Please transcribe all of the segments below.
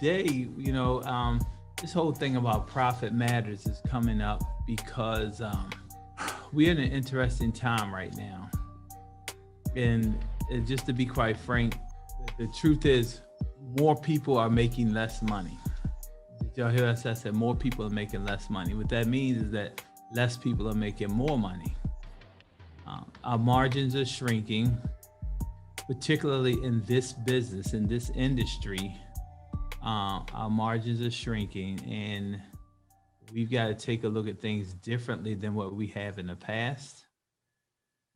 Today, this whole thing about profit matters is coming up because we're in an interesting time right now. And just to be quite frank, the truth is more people are making less money. Did y'all hear us? I said more people are making less money. What that means is that less people are making more money. Our margins are shrinking, particularly in this business, in this industry. Our margins are shrinking, and we've got to take a look at things differently than what we have in the past,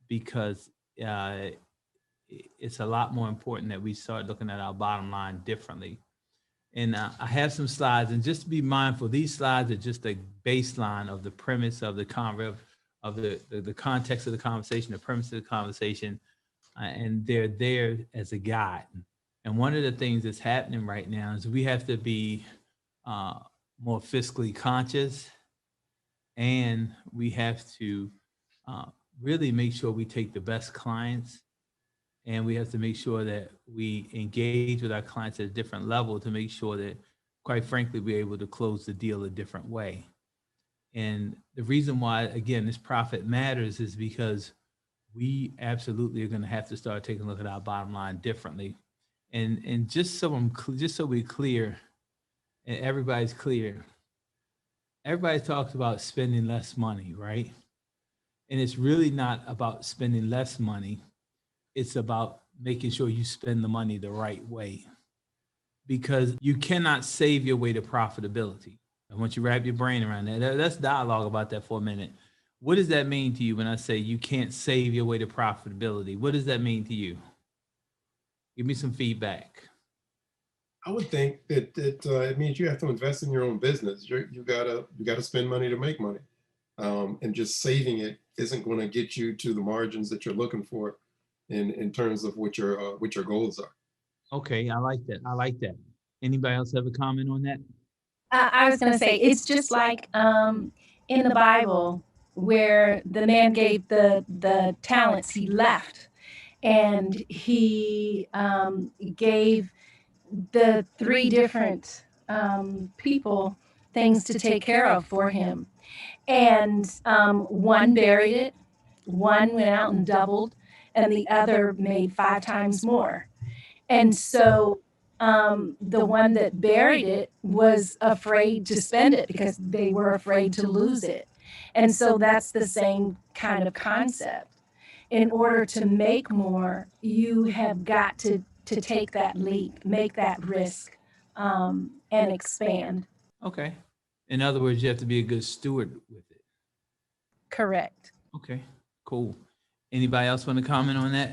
because it's a lot more important that we start looking at our bottom line differently. And I have some slides, and just to be mindful, these slides are just a baseline of the premise of the the context of the conversation, the premise of the conversation, and they're there as a guide. And one of the things that's happening right now is we have to be more fiscally conscious, and we have to really make sure we take the best clients, and we have to make sure that we engage with our clients at a different level to make sure that, quite frankly, we're able to close the deal a different way. And the reason why, again, this profit matters is because we absolutely are going to have to start taking a look at our bottom line differently. And just so we're clear, and everybody's clear, everybody talks about spending less money, right? And it's really not about spending less money. It's about making sure you spend the money the right way, because you cannot save your way to profitability. I want you to wrap your brain around that. Let's dialogue about that for a minute. What does that mean to you when I say you can't save your way to profitability? What does that mean to you? Give me some feedback. I would think that it means you have to invest in your own business. You gotta spend money to make money, and just saving it isn't going to get you to the margins that you're looking for, in terms of what your goals are. Okay, I like that. Anybody else have a comment on that? I was going to say, it's just like in the Bible where the man gave the talents, he left, and he gave the three different people things to take care of for him. And one buried it, one went out and doubled, and the other made 5 times more. And so the one that buried it was afraid to spend it because they were afraid to lose it. And so that's the same kind of concept. In order to make more, you have got to take that leap, make that risk, and expand. Okay. In other words, you have to be a good steward with it. Correct. Okay, cool. Anybody else want to comment on that?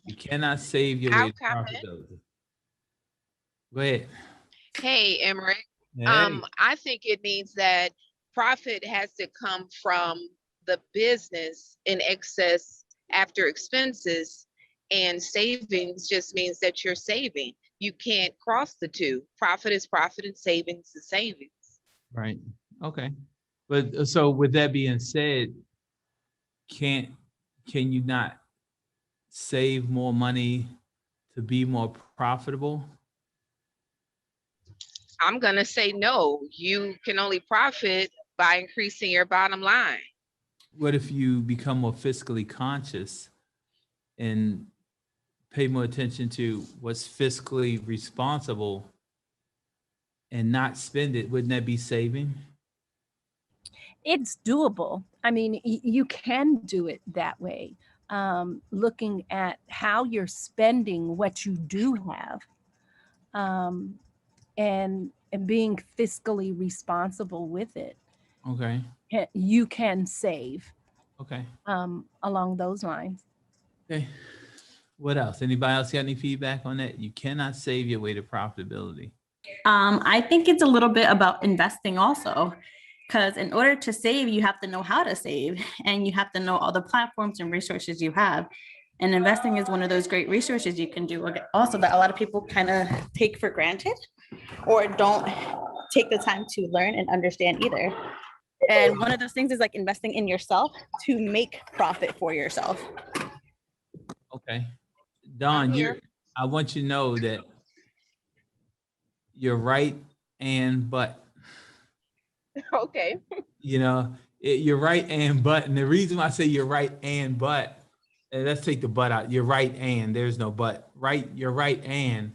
You cannot save your way to profitability. Go ahead. Hey, Emerick. Hey. I think it means that profit has to come from the business in excess after expenses, and savings just means that you're saving. You can't cross the two. Profit is profit and savings is savings. Right. Okay. But so with that being said, can you not save more money to be more profitable? I'm going to say no. You can only profit by increasing your bottom line. What if you become more fiscally conscious and pay more attention to what's fiscally responsible and not spend it? Wouldn't that be saving? It's doable. I mean, you can do it that way. Looking at how you're spending what you do have, and being fiscally responsible with it. Okay. You can save. Okay. Along those lines. Okay. What else? Anybody else got any feedback on that? You cannot save your way to profitability. I think it's a little bit about investing also, because in order to save, you have to know how to save, and you have to know all the platforms and resources you have. And investing is one of those great resources you can do also that a lot of people kind of take for granted or don't take the time to learn and understand either. And one of those things is like investing in yourself to make profit for yourself. Okay. Don, here. I want you to know that you're right but. Okay. You know, you're right and the reason why I say you're right but, let's take the but out. You're right and there's no but. Right, you're right and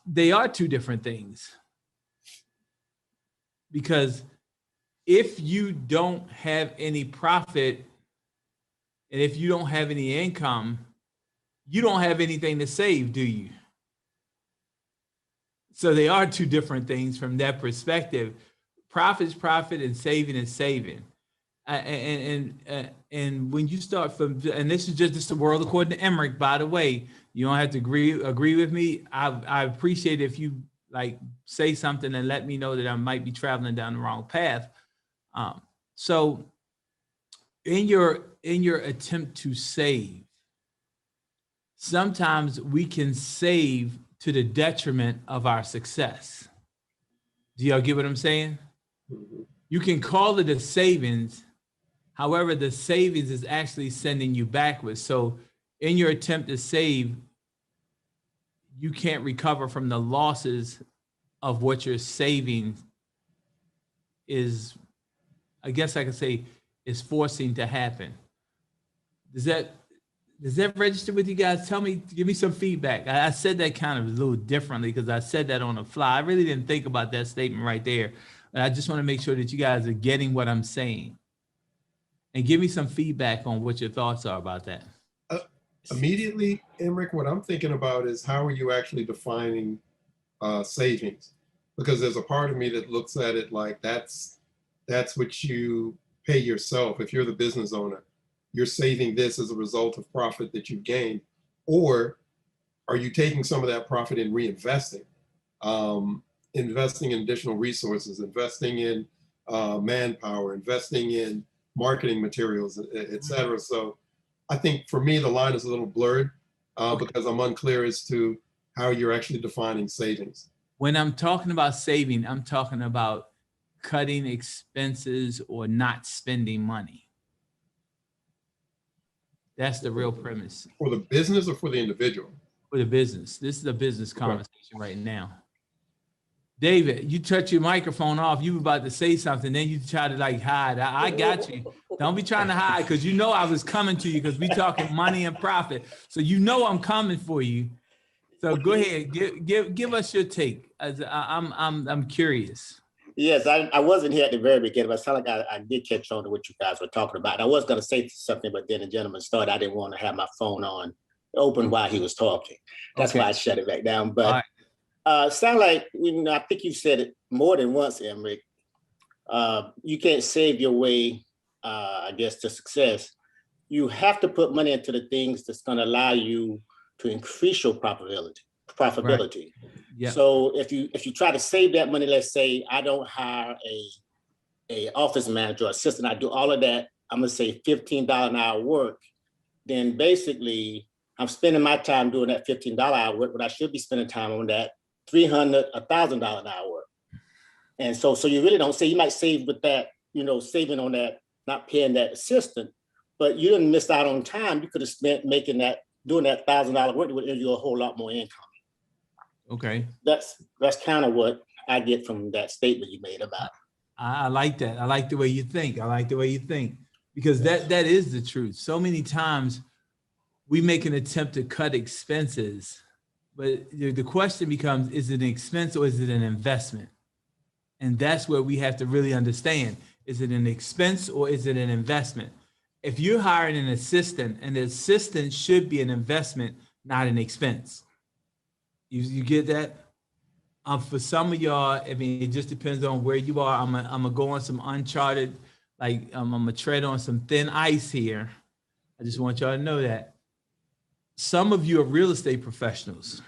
they are two different things. Because if you don't have any profit and if you don't have any income, you don't have anything to save, do you? So they are two different things from that perspective. Profit is profit and saving is saving. And when you start from, and this is just the world according to Emerick, by the way, you don't have to agree with me. I appreciate if you like say something and let me know that I might be traveling down the wrong path. So in your attempt to save, sometimes we can save to the detriment of our success. Do y'all get what I'm saying? You can call it a savings. However, the savings is actually sending you backwards. So in your attempt to save, you can't recover from the losses of what you're saving is, I guess I could say, is forcing to happen. Does that register with you guys? Tell me, give me some feedback. I said that kind of a little differently because I said that on the fly. I really didn't think about that statement right there. But I just want to make sure that you guys are getting what I'm saying. And give me some feedback on what your thoughts are about that. Immediately, Emerick, what I'm thinking about is how are you actually defining savings? Because there's a part of me that looks at it like that's what you pay yourself. If you're the business owner, you're saving this as a result of profit that you've gained, or are you taking some of that profit and reinvesting? Investing in additional resources, investing in manpower, investing in marketing materials, et cetera. So I think for me, the line is a little blurred because I'm unclear as to how you're actually defining savings. When I'm talking about saving, I'm talking about cutting expenses or not spending money. That's the real premise. For the business or for the individual? For the business. This is a business conversation right now. David, you touch your microphone off. You were about to say something, then you try to like hide. I got you. Don't be trying to hide because you know I was coming to you because we talking money and profit. So you know I'm coming for you. So go ahead, give us your take. I'm curious. Yes, I wasn't here at the very beginning, but it sounded like I did catch on to what you guys were talking about. And I was going to say something, but then the gentleman started. I didn't want to have my phone on open while he was talking. That's why I shut it back down. But sound like, I think you said it more than once, Emerick. You can't save your way, I guess, to success. You have to put money into the things that's going to allow you to increase your profitability. Right. Yep. So if you try to save that money, let's say I don't hire a office manager or assistant, I do all of that, I'm gonna say $15 an hour work, then basically I'm spending my time doing that $15 hour work, but I should be spending time on that $300, $1,000 an hour work. And so you really don't say, you might save with that, saving on that, not paying that assistant, but you didn't miss out on time. You could have spent doing that $1,000 work, it would give you a whole lot more income. Okay. That's kind of what I get from that statement you made about it. I like that. I like the way you think. Because that is the truth. So many times we make an attempt to cut expenses, but the question becomes, is it an expense or is it an investment? And that's where we have to really understand, is it an expense or is it an investment? If you're hiring an assistant, an assistant should be an investment, not an expense. You get that? For some of y'all, I mean, it just depends on where you are. I'm gonna go on some uncharted, like I'm gonna tread on some thin ice here. I just want y'all to know that some of you are real estate professionals,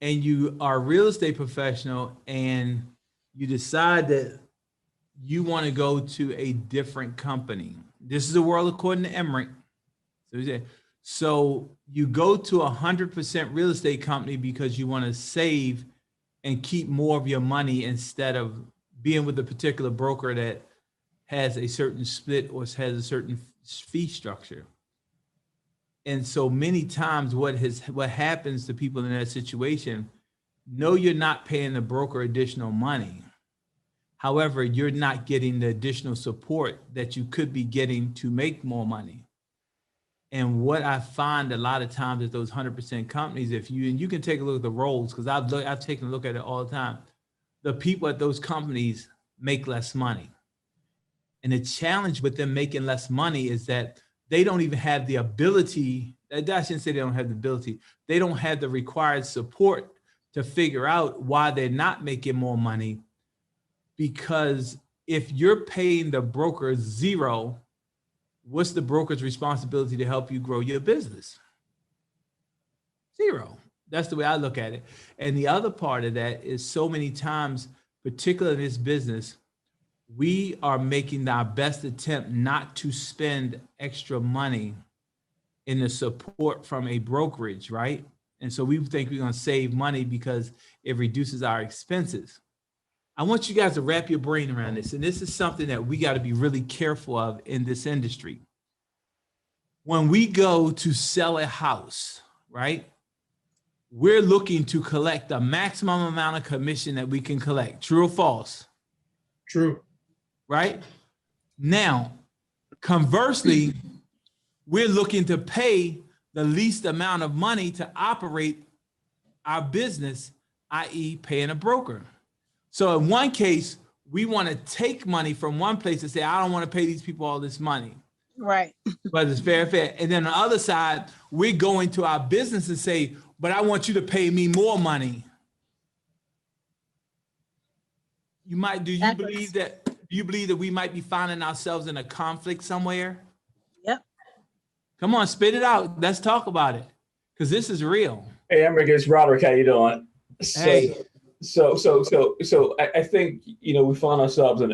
and you are a real estate professional and you decide that you want to go to a different company. This is the world according to Emerick. So you go to 100% real estate company because you want to save and keep more of your money instead of being with a particular broker that has a certain split or has a certain fee structure. And so many times what happens to people in that situation, no, you're not paying the broker additional money. However, you're not getting the additional support that you could be getting to make more money. And what I find a lot of times at those 100% companies, and you can take a look at the roles, because I've taken a look at it all the time, the people at those companies make less money. And the challenge with them making less money is that they don't even have the ability, I shouldn't say they don't have the ability, they don't have the required support to figure out why they're not making more money. Because if you're paying the broker zero, what's the broker's responsibility to help you grow your business? Zero. That's the way I look at it. And the other part of that is so many times, particularly in this business, we are making our best attempt not to spend extra money in the support from a brokerage, right? And so we think we're going to save money because it reduces our expenses. I want you guys to wrap your brain around this. And this is something that we got to be really careful of in this industry. When we go to sell a house, right, we're looking to collect the maximum amount of commission that we can collect. True or false? True. Right? Now, conversely, we're looking to pay the least amount of money to operate our business, i.e. paying a broker. So in one case, we want to take money from one place and say, I don't want to pay these people all this money. Right. But it's fair. And then on the other side, we're going to our business and say, but I want you to pay me more money. Do you believe that we might be finding ourselves in a conflict somewhere? Yep. Come on, spit it out. Let's talk about it. Because this is real. Hey, Emerick, it's Roderick. How you doing? Hey. So I think, we find ourselves in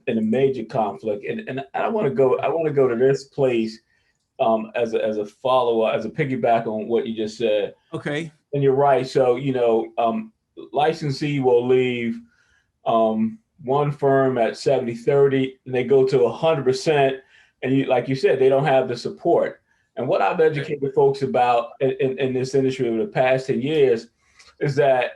a major conflict, and I want to go to this place as a follow-up, as a piggyback on what you just said. Okay. And you're right. So licensee will leave one firm at 70-30, and they go to 100%, and like you said, they don't have the support. And what I've educated folks about in this industry over the past 10 years is that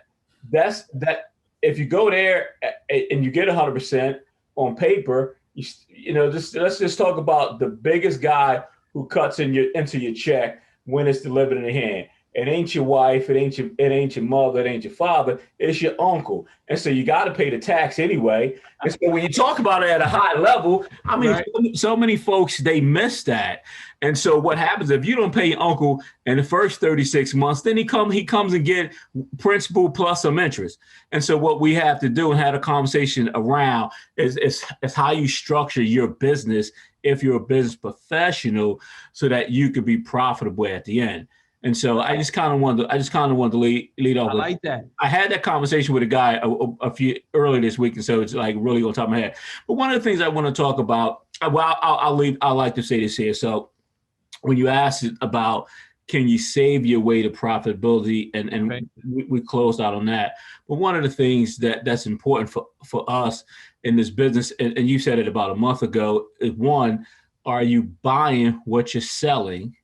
if you go there and you get 100% on paper, let's just talk about the biggest guy who cuts into your check when it's delivered in the hand. It ain't your wife, it ain't your mother, it ain't your father, it's your uncle. And so you got to pay the tax anyway. And so when you talk about it at a high level, I mean, right. So many folks, they miss that. And so what happens if you don't pay your uncle in the first 36 months, then he comes and get principal plus some interest. And so what we have to do and have a conversation around is how you structure your business if you're a business professional so that you could be profitable at the end. And so I just kind of wanted to lead off. I like that. I had that conversation with a guy a few earlier this week, and so it's like really on top of my head. But one of the things I want to talk about, well, I like to say this here. So when you asked about can you save your way to profitability, and okay. we closed out on that. But one of the things that's important for us in this business, and you said it about a month ago, is one, are you buying what you're selling?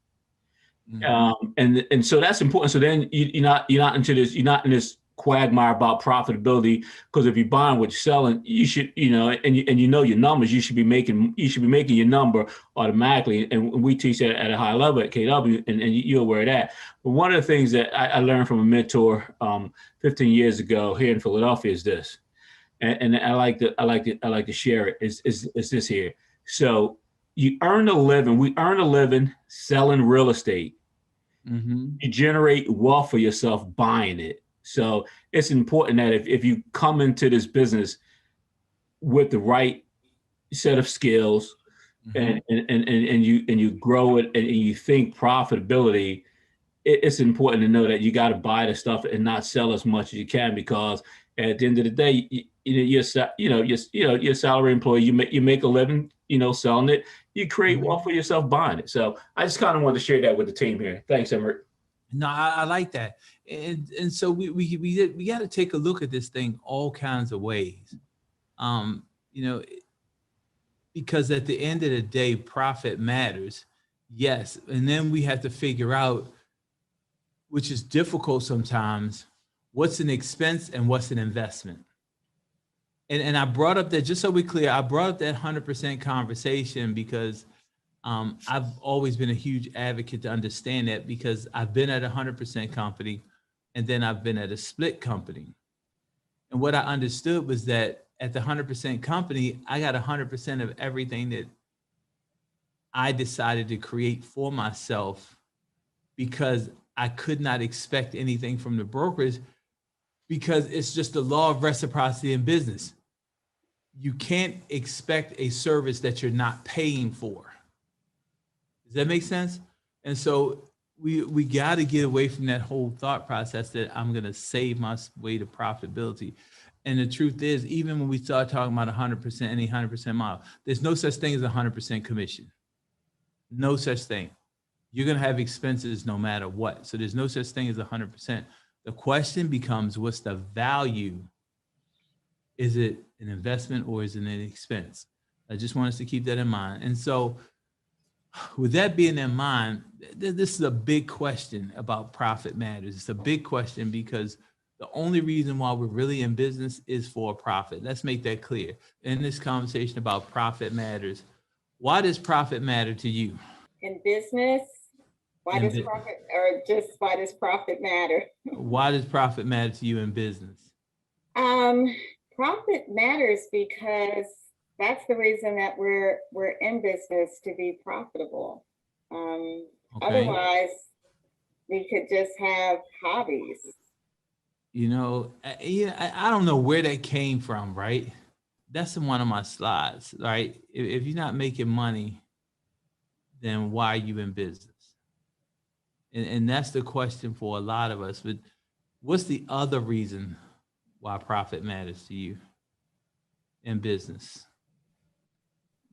Mm-hmm. And so that's important. So then you're not in this quagmire about profitability, because if you're buying what you're selling, you should, and you know your numbers, you should be making your number automatically. And we teach that at a high level at KW, and you're aware of that. But one of the things that I learned from a mentor 15 years ago here in Philadelphia is this, and I like to share it. Is this here? So we earn a living selling real estate. Mm-hmm. You generate wealth for yourself buying it. So it's important that if you come into this business with the right set of skills, and you grow it and you think profitability, it's important to know that you got to buy the stuff and not sell as much as you can, because at the end of the day, you're a salary employee. You make a living, selling it. You create wealth for yourself buying it. So I just kind of wanted to share that with the team here. Thanks, Emerick. No, I like that. And so we got to take a look at this thing all kinds of ways. Because at the end of the day, profit matters. Yes. And then we have to figure out, which is difficult sometimes, what's an expense and what's an investment. And I brought up that, just so we're clear, I brought up that 100% conversation because I've always been a huge advocate to understand that, because I've been at a 100% company and then I've been at a split company. And what I understood was that at the 100% company, I got 100% of everything that I decided to create for myself, because I could not expect anything from the brokers, because it's just the law of reciprocity in business. You can't expect a service that you're not paying for. Does that make sense? And so we got to get away from that whole thought process that I'm going to save my way to profitability. And the truth is, even when we start talking about 100%, any 100% model, there's no such thing as 100% commission. No such thing. You're going to have expenses no matter what. So there's no such thing as 100%. The question becomes, what's the value? Is it an investment or is it an expense? I just want us to keep that in mind. And so with that being in mind, this is a big question about profit matters. It's a big question because the only reason why we're really in business is for profit. Let's make that clear. In this conversation about profit matters, why does profit matter to you? In business, why does profit matter? Why does profit matter to you in business? Profit matters because that's the reason that we're in business, to be profitable. Okay. Otherwise, we could just have hobbies. I don't know where that came from, right? That's in one of my slides, right? If you're not making money, then why are you in business? And that's the question for a lot of us. But what's the other reason why profit matters to you in business?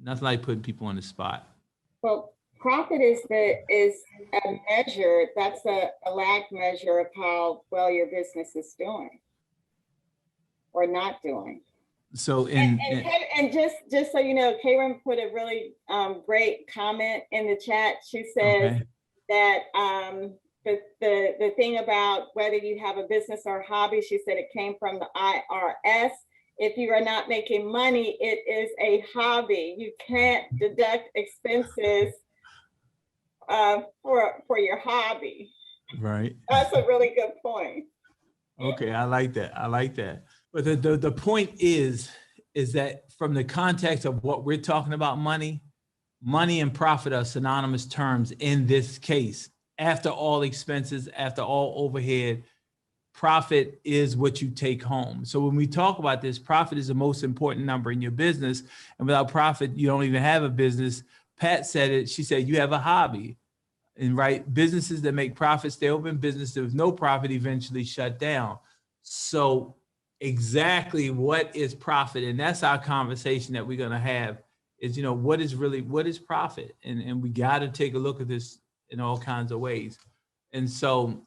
Nothing like putting people on the spot. Well, profit is a measure. That's a lag measure of how well your business is doing or not doing. So just so you know, Karen put a really great comment in the chat. She says that the thing about whether you have a business or a hobby, she said it came from the IRS. If you are not making money, it is a hobby. You can't deduct expenses for your hobby. Right. That's a really good point. Okay, I like that. But the point is that from the context of what we're talking about, money and profit are synonymous terms in this case. After all expenses, after all overhead, profit is what you take home. So when we talk about this, profit is the most important number in your business. And without profit, you don't even have a business. Pat said it. She said, you have a hobby. And right, businesses that make profits, stay open. Businesses with no profit eventually shut down. So exactly what is profit? And that's our conversation that we're going to have is, what is profit? And we got to take a look at this in all kinds of ways. And so,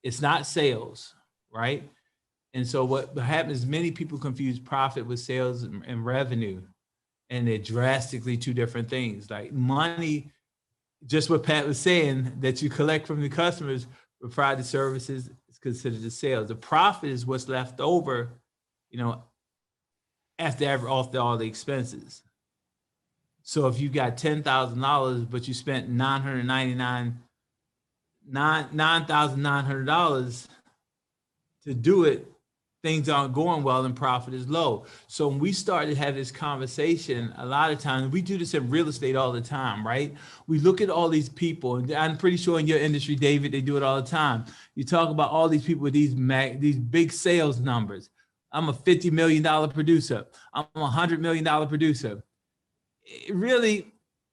it's not sales, right? And so what happens, many people confuse profit with sales and revenue, and they're drastically two different things. Like money, just what Pat was saying, that you collect from the customers, provide the services, is considered the sales. The profit is what's left over, after all the expenses. So if you got $10,000, but you spent $9,900 to do it, things aren't going well and profit is low. So when we started to have this conversation, a lot of times, we do this in real estate all the time, right? We look at all these people, and I'm pretty sure in your industry, David, they do it all the time. You talk about all these people with these big sales numbers. I'm a $50 million producer. I'm a $100 million producer. it really,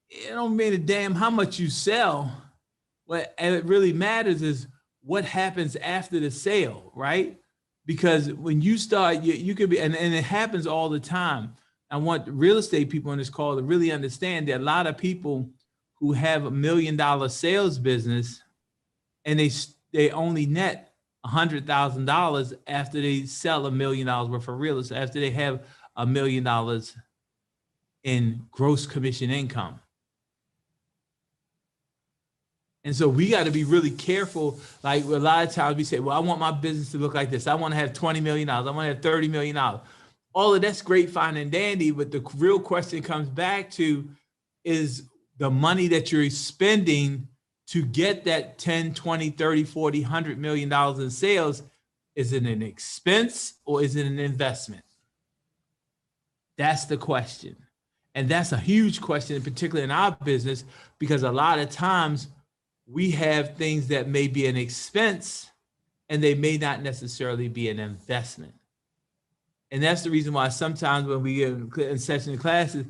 it don't mean a damn how much you sell. What it really matters is what happens after the sale, right? Because when you start, you could be, and it happens all the time. I want real estate people on this call to really understand that a lot of people who have $1 million sales business and they only net $100,000 after they sell $1 million worth of real estate, after they have $1 million in gross commission income. And so we got to be really careful. Like a lot of times we say, well, I want my business to look like this. I want to have $20 million. I want to have $30 million. All of that's great, fine and dandy. But the real question comes back to is the money that you're spending to get that 10, 20, 30, 40, $100 million in sales, is it an expense or is it an investment? That's the question. And that's a huge question, particularly in our business, because a lot of times we have things that may be an expense and they may not necessarily be an investment. And that's the reason why sometimes when we get in session classes,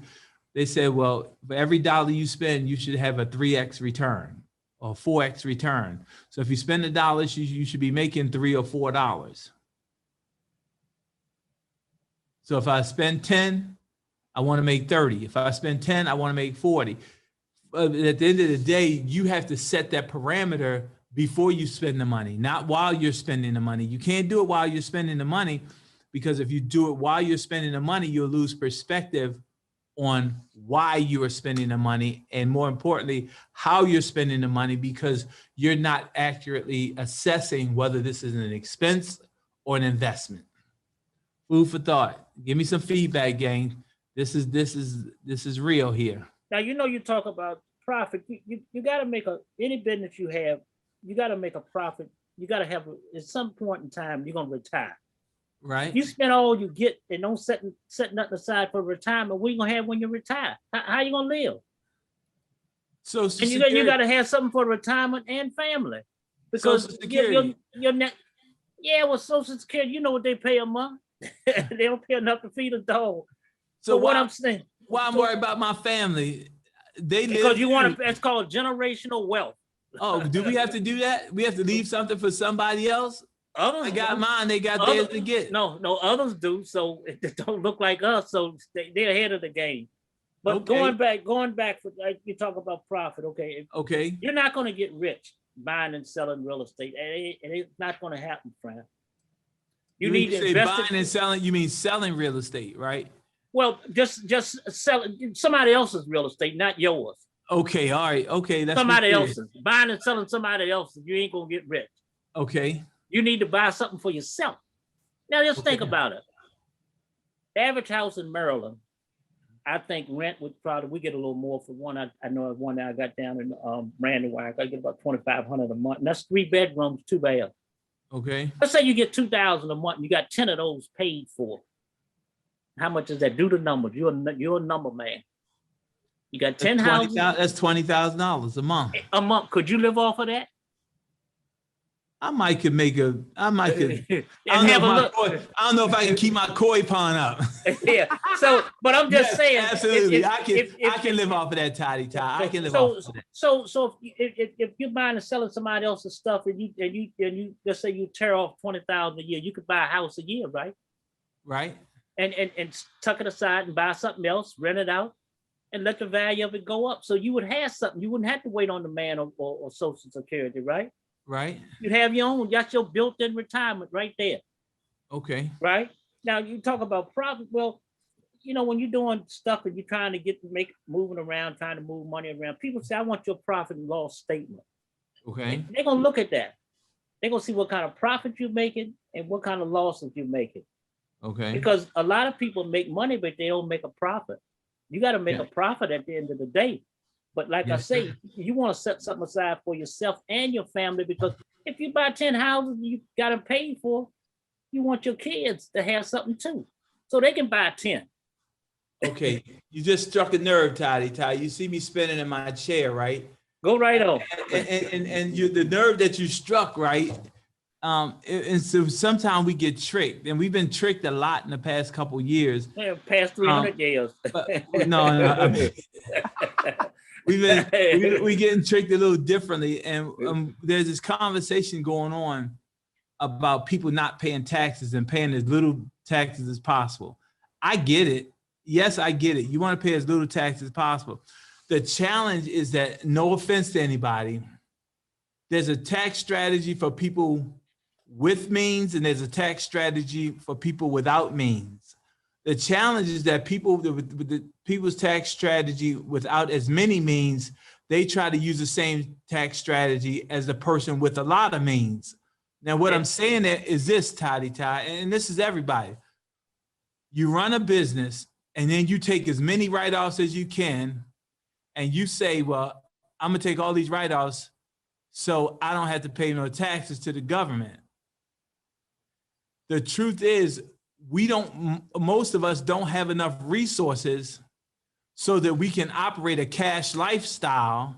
they say, well, for every dollar you spend, you should have a 3x return or 4x return. So if you spend $1, you should be making $3 or $4. So if I spend 10, I want to make 30. If I spend 10, I want to make 40. But at the end of the day, you have to set that parameter before you spend the money, not while you're spending the money. You can't do it while you're spending the money, because if you do it while you're spending the money, you'll lose perspective on why you are spending the money, and more importantly, how you're spending the money, because you're not accurately assessing whether this is an expense or an investment. Food for thought. Give me some feedback, gang. This is real here. Now, you talk about profit. You got to make any business you have, you got to make a profit. You got to have, at some point in time, you're going to retire. Right. You spend all you get and don't set nothing aside for retirement. What are you going to have when you retire? How you going to live? So and you got to have something for retirement and family. Because your net, with Social Security, you know what they pay a month? They don't pay enough to feed a dog. So what I'm saying. Why I'm worried about my family? Because you want to, it's called generational wealth. Oh, do we have to do that? We have to leave something for somebody else? Others I got mine, they got theirs to get. No, others do, so it don't look like us, so they're ahead of the game. But okay. going back, for like you talk about profit, okay? Okay. You're not going to get rich buying and selling real estate. It's not going to happen, friend. You need to invest. Buying and selling, you mean selling real estate, right? Well, just selling somebody else's real estate, not yours. Okay, all right, okay. That's somebody else's. Buying and selling somebody else's, you ain't going to get rich. Okay. You need to buy something for yourself. Now, just think about it. The average house in Maryland, I think rent would probably, we get a little more for one. I know one that I got down in Brandywine, I get about $2,500 a month. And that's 3 bedrooms, 2 baths. Okay. Let's say you get $2,000 a month and you got 10 of those paid for. How much is that? Do the numbers. You're a number man. You got 10 houses. That's $20,000 a month. A month. Could you live off of that? I don't know if I can keep my koi pond up. Yeah. So, but I'm just saying. Absolutely. I can live off of that, Toddy. I can live off of that. So if you're buying and selling somebody else's stuff and you just say you tear off $20,000 a year, you could buy a house a year, right? Right. And tuck it aside and buy something else, rent it out, and let the value of it go up. So you would have something. You wouldn't have to wait on the man or Social Security, right? Right. You have your own. That's your built-in retirement right there. Okay. Right. Now you talk about profit. Well, when you're doing stuff and you're trying to moving around, trying to move money around, people say, I want your profit and loss statement. Okay. They're going to look at that. They're going to see what kind of profit you're making and what kind of losses you're making. Okay. Because a lot of people make money, but they don't make a profit. You got to make a profit at the end of the day. But like I say, you want to set something aside for yourself and your family, because if you buy 10 houses you got to pay for, you want your kids to have something too. So they can buy 10. Okay. You just struck a nerve, Toddy. You see me spinning in my chair, right? Go right on. And the nerve that you struck, right? And so sometimes we get tricked, and we've been tricked a lot in the past couple of years. Yeah, past 300 years. But no, I mean, we getting tricked a little differently, and there's this conversation going on about people not paying taxes and paying as little taxes as possible. I get it. Yes, I get it. You want to pay as little taxes as possible. The challenge is that, no offense to anybody, there's a tax strategy for people with means, and there's a tax strategy for people without means. The challenge is that people's tax strategy without as many means, they try to use the same tax strategy as the person with a lot of means. Now, what I'm saying there is this, Ty, and this is everybody. You run a business, and then you take as many write-offs as you can, and you say, well, I'm gonna take all these write-offs so I don't have to pay no taxes to the government. The truth is, most of us don't have enough resources so that we can operate a cash lifestyle,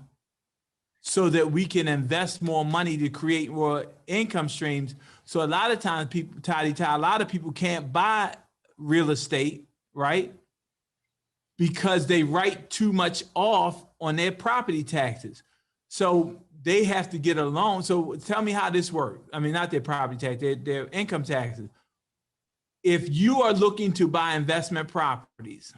so that we can invest more money to create more income streams. So a lot of times people, a lot of people can't buy real estate, right? Because they write too much off on their property taxes. So they have to get a loan. So tell me how this works. I mean, not their property tax, their income taxes. If you are looking to buy investment properties,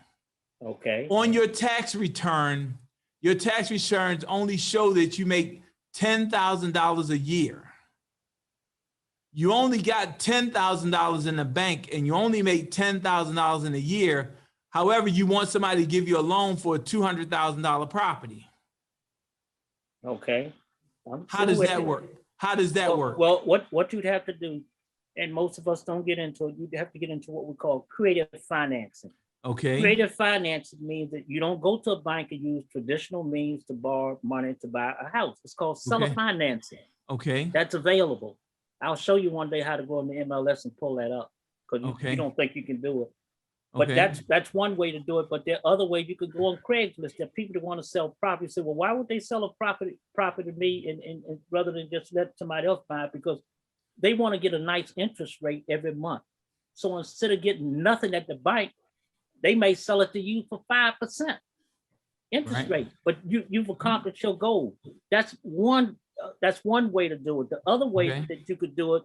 okay, on your tax return, your tax returns only show that you make $10,000 a year. You only got $10,000 in the bank, and you only make $10,000 in a year. However, you want somebody to give you a loan for a $200,000 property. okay. How does that work? How does that work? Well, what you'd have to do, and most of us don't get into it, you'd have to get into what we call creative financing. Okay. Creative financing means that you don't go to a bank and use traditional means to borrow money to buy a house. It's called seller financing. Okay. That's available. I'll show you one day how to go on the MLS and pull that up, because you don't think you can do it. But that's one way to do it. But there are other ways. You could go on Craigslist. There are people that want to sell property. Say, well, why would they sell a property to me and rather than just let somebody else buy it? Because they want to get a nice interest rate every month. So instead of getting nothing at the bank, they may sell it to you for 5% interest rate. But you've accomplished your goal. That's one way to do it. The other way that you could do it,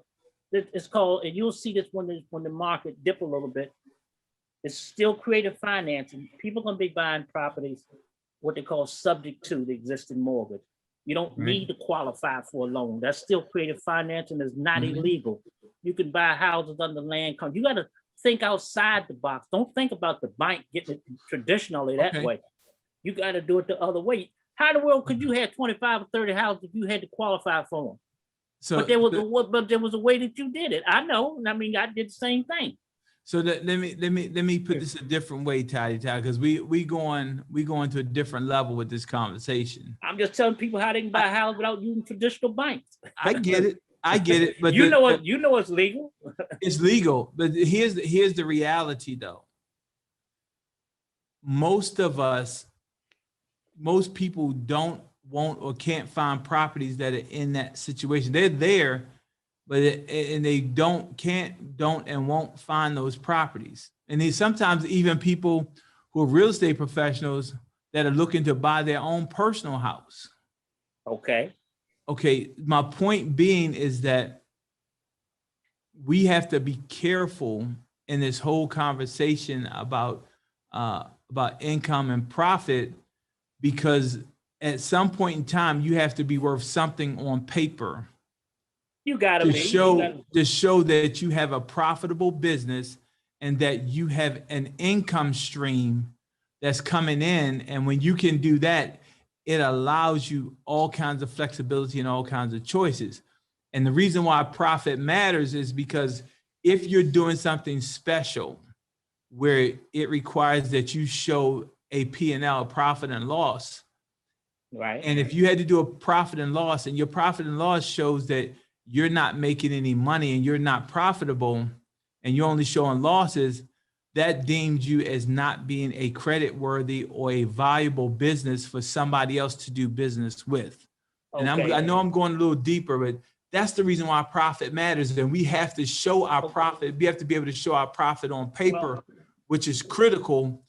it's called, and you'll see this when the market dip a little bit. It's still creative financing. People are going to be buying properties, what they call subject to the existing mortgage. You don't need to qualify for a loan. That's still creative financing. It's not illegal. You can buy houses under land. You got to think outside the box. Don't think about the bank getting it traditionally that way. You got to do it the other way. How in the world could you have 25 or 30 houses if you had to qualify for them? So, but there was a way that you did it. I know. I mean, I did the same thing. So let me put this a different way, Ty, because we going to a different level with this conversation. I'm just telling people how they can buy a house without using traditional banks. I get it, but you know it's legal. It's legal, but here's the reality though. Most people don't want or can't find properties that are in that situation. They're there, but they don't and won't find those properties. And then sometimes even people who are real estate professionals that are looking to buy their own personal house. Okay, my point being is that we have to be careful in this whole conversation about income and profit, because at some point in time you have to be worth something on paper. You gotta to show that you have a profitable business and that you have an income stream that's coming in. And when you can do that, it allows you all kinds of flexibility and all kinds of choices. And the reason why profit matters is because if you're doing something special where it requires that you show a P&L, a profit and loss. Right. And if you had to do a profit and loss, and your profit and loss shows that you're not making any money and you're not profitable and you're only showing losses, that deems you as not being a credit worthy or a viable business for somebody else to do business with. And I know I'm going a little deeper, but That's the reason why profit matters. And we have to show our profit. We have to be able to show our profit on paper, which is critical.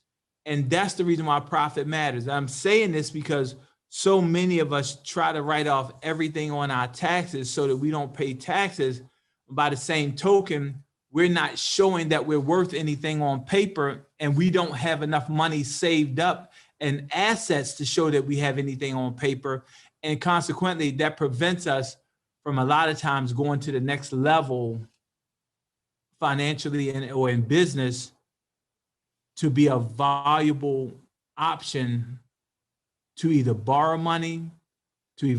And that's the reason why profit matters. I'm saying this because so many of us try to write off everything on our taxes so that we don't pay taxes. By the same token, we're not showing that we're worth anything on paper, and we don't have enough money saved up and assets to show that we have anything on paper. And consequently, that prevents us from a lot of times going to the next level financially or in business to be a valuable option to either borrow money, to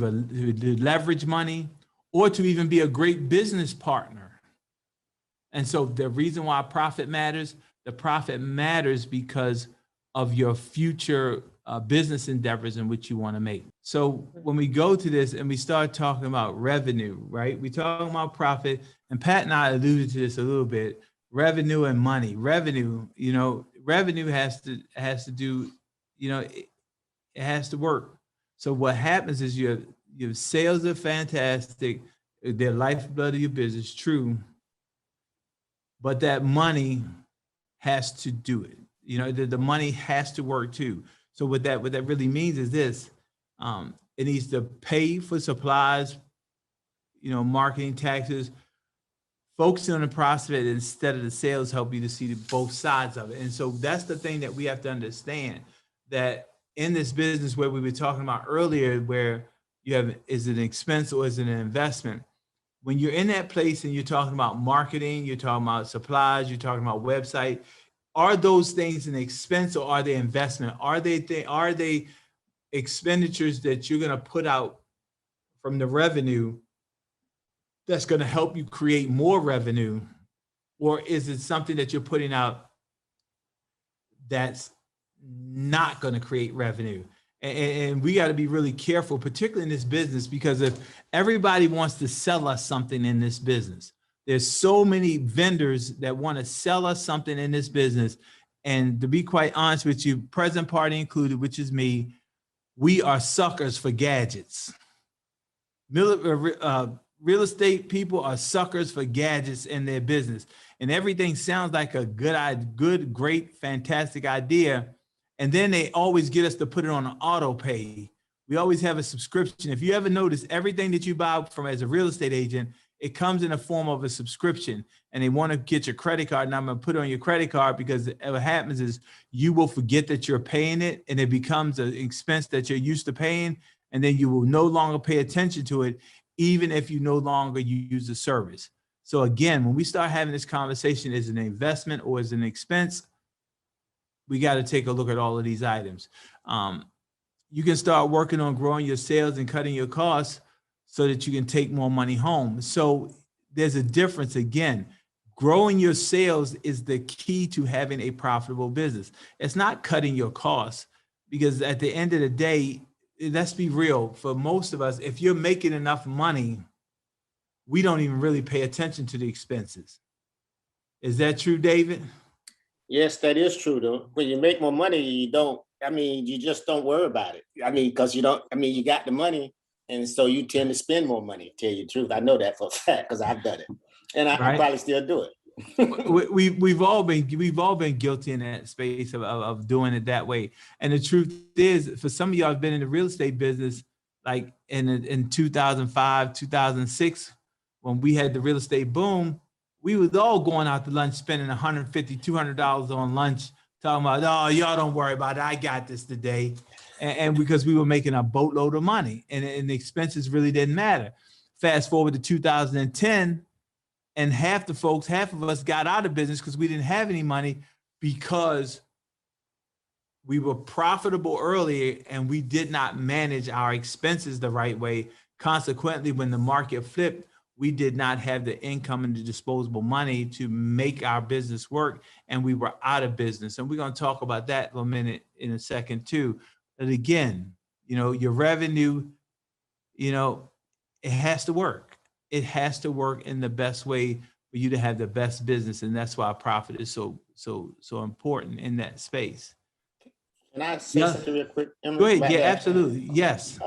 leverage money, or to even be a great business partner. And so the reason why profit matters, the profit matters because of your future business endeavors in which you want to make. So when we go to this and we start talking about revenue, right? We talking about profit, and Pat and I alluded to this a little bit, revenue and money. Revenue, revenue has to do, it has to work. So what happens is your sales are fantastic, they're lifeblood of your business, true, but that money has to do it. The money has to work too. So what that really means is this: it needs to pay for supplies, marketing, taxes, focusing on the profit instead of the sales help you to see both sides of it. And so that's the thing that we have to understand, that in this business where we were talking about earlier, where you have, is it an expense or is it an investment? When you're in that place and you're talking about marketing, you're talking about supplies, you're talking about website, are those things an expense or are they investment? Are they expenditures that you're going to put out from the revenue that's going to help you create more revenue? Or is it something that you're putting out that's not going to create revenue? And we got to be really careful, particularly in this business, because if everybody wants to sell us something in this business, there's so many vendors that want to sell us something in this business. And to be quite honest with you, present party included, which is me, we are suckers for gadgets. Real estate people are suckers for gadgets in their business. And everything sounds like a good, great, fantastic idea. And then they always get us to put it on an auto pay. We always have a subscription. If you ever notice, everything that you buy from as a real estate agent, it comes in the form of a subscription, and they want to get your credit card number and put it on your credit card, because what happens is you will forget that you're paying it, and it becomes an expense that you're used to paying, and then you will no longer pay attention to it, even if you no longer use the service. So again, when we start having this conversation, is it an investment or is it an expense? We got to take a look at all of these items. You can start working on growing your sales and cutting your costs so that you can take more money home. So there's a difference. Again, growing your sales is the key to having a profitable business. It's not cutting your costs, because at the end of the day, let's be real, for most of us, if you're making enough money, we don't even really pay attention to the expenses. Is that true, David? Yes, that is true though. When you make more money, you just don't worry about it. Because you got the money, and so you tend to spend more money, to tell you the truth. I know that for a fact, because I've done it. And I probably still do it. We've all been guilty in that space of doing it that way. And the truth is, for some of y'all have been in the real estate business, like in 2005, 2006, when we had the real estate boom, we was all going out to lunch, spending $150, $200 on lunch, talking about, oh, y'all don't worry about it, I got this today. And because we were making a boatload of money, and the expenses really didn't matter. Fast forward to 2010, and half of us got out of business because we didn't have any money, because we were profitable earlier and we did not manage our expenses the right way. Consequently, when the market flipped, we did not have the income and the disposable money to make our business work, and we were out of business. And we're going to talk about that in a second too. But again, your revenue, it has to work. It has to work in the best way for you to have the best business. And that's why profit is so important in that space. Can I say Yeah. something real quick? Go ahead. Right Yeah, there? absolutely. Yes.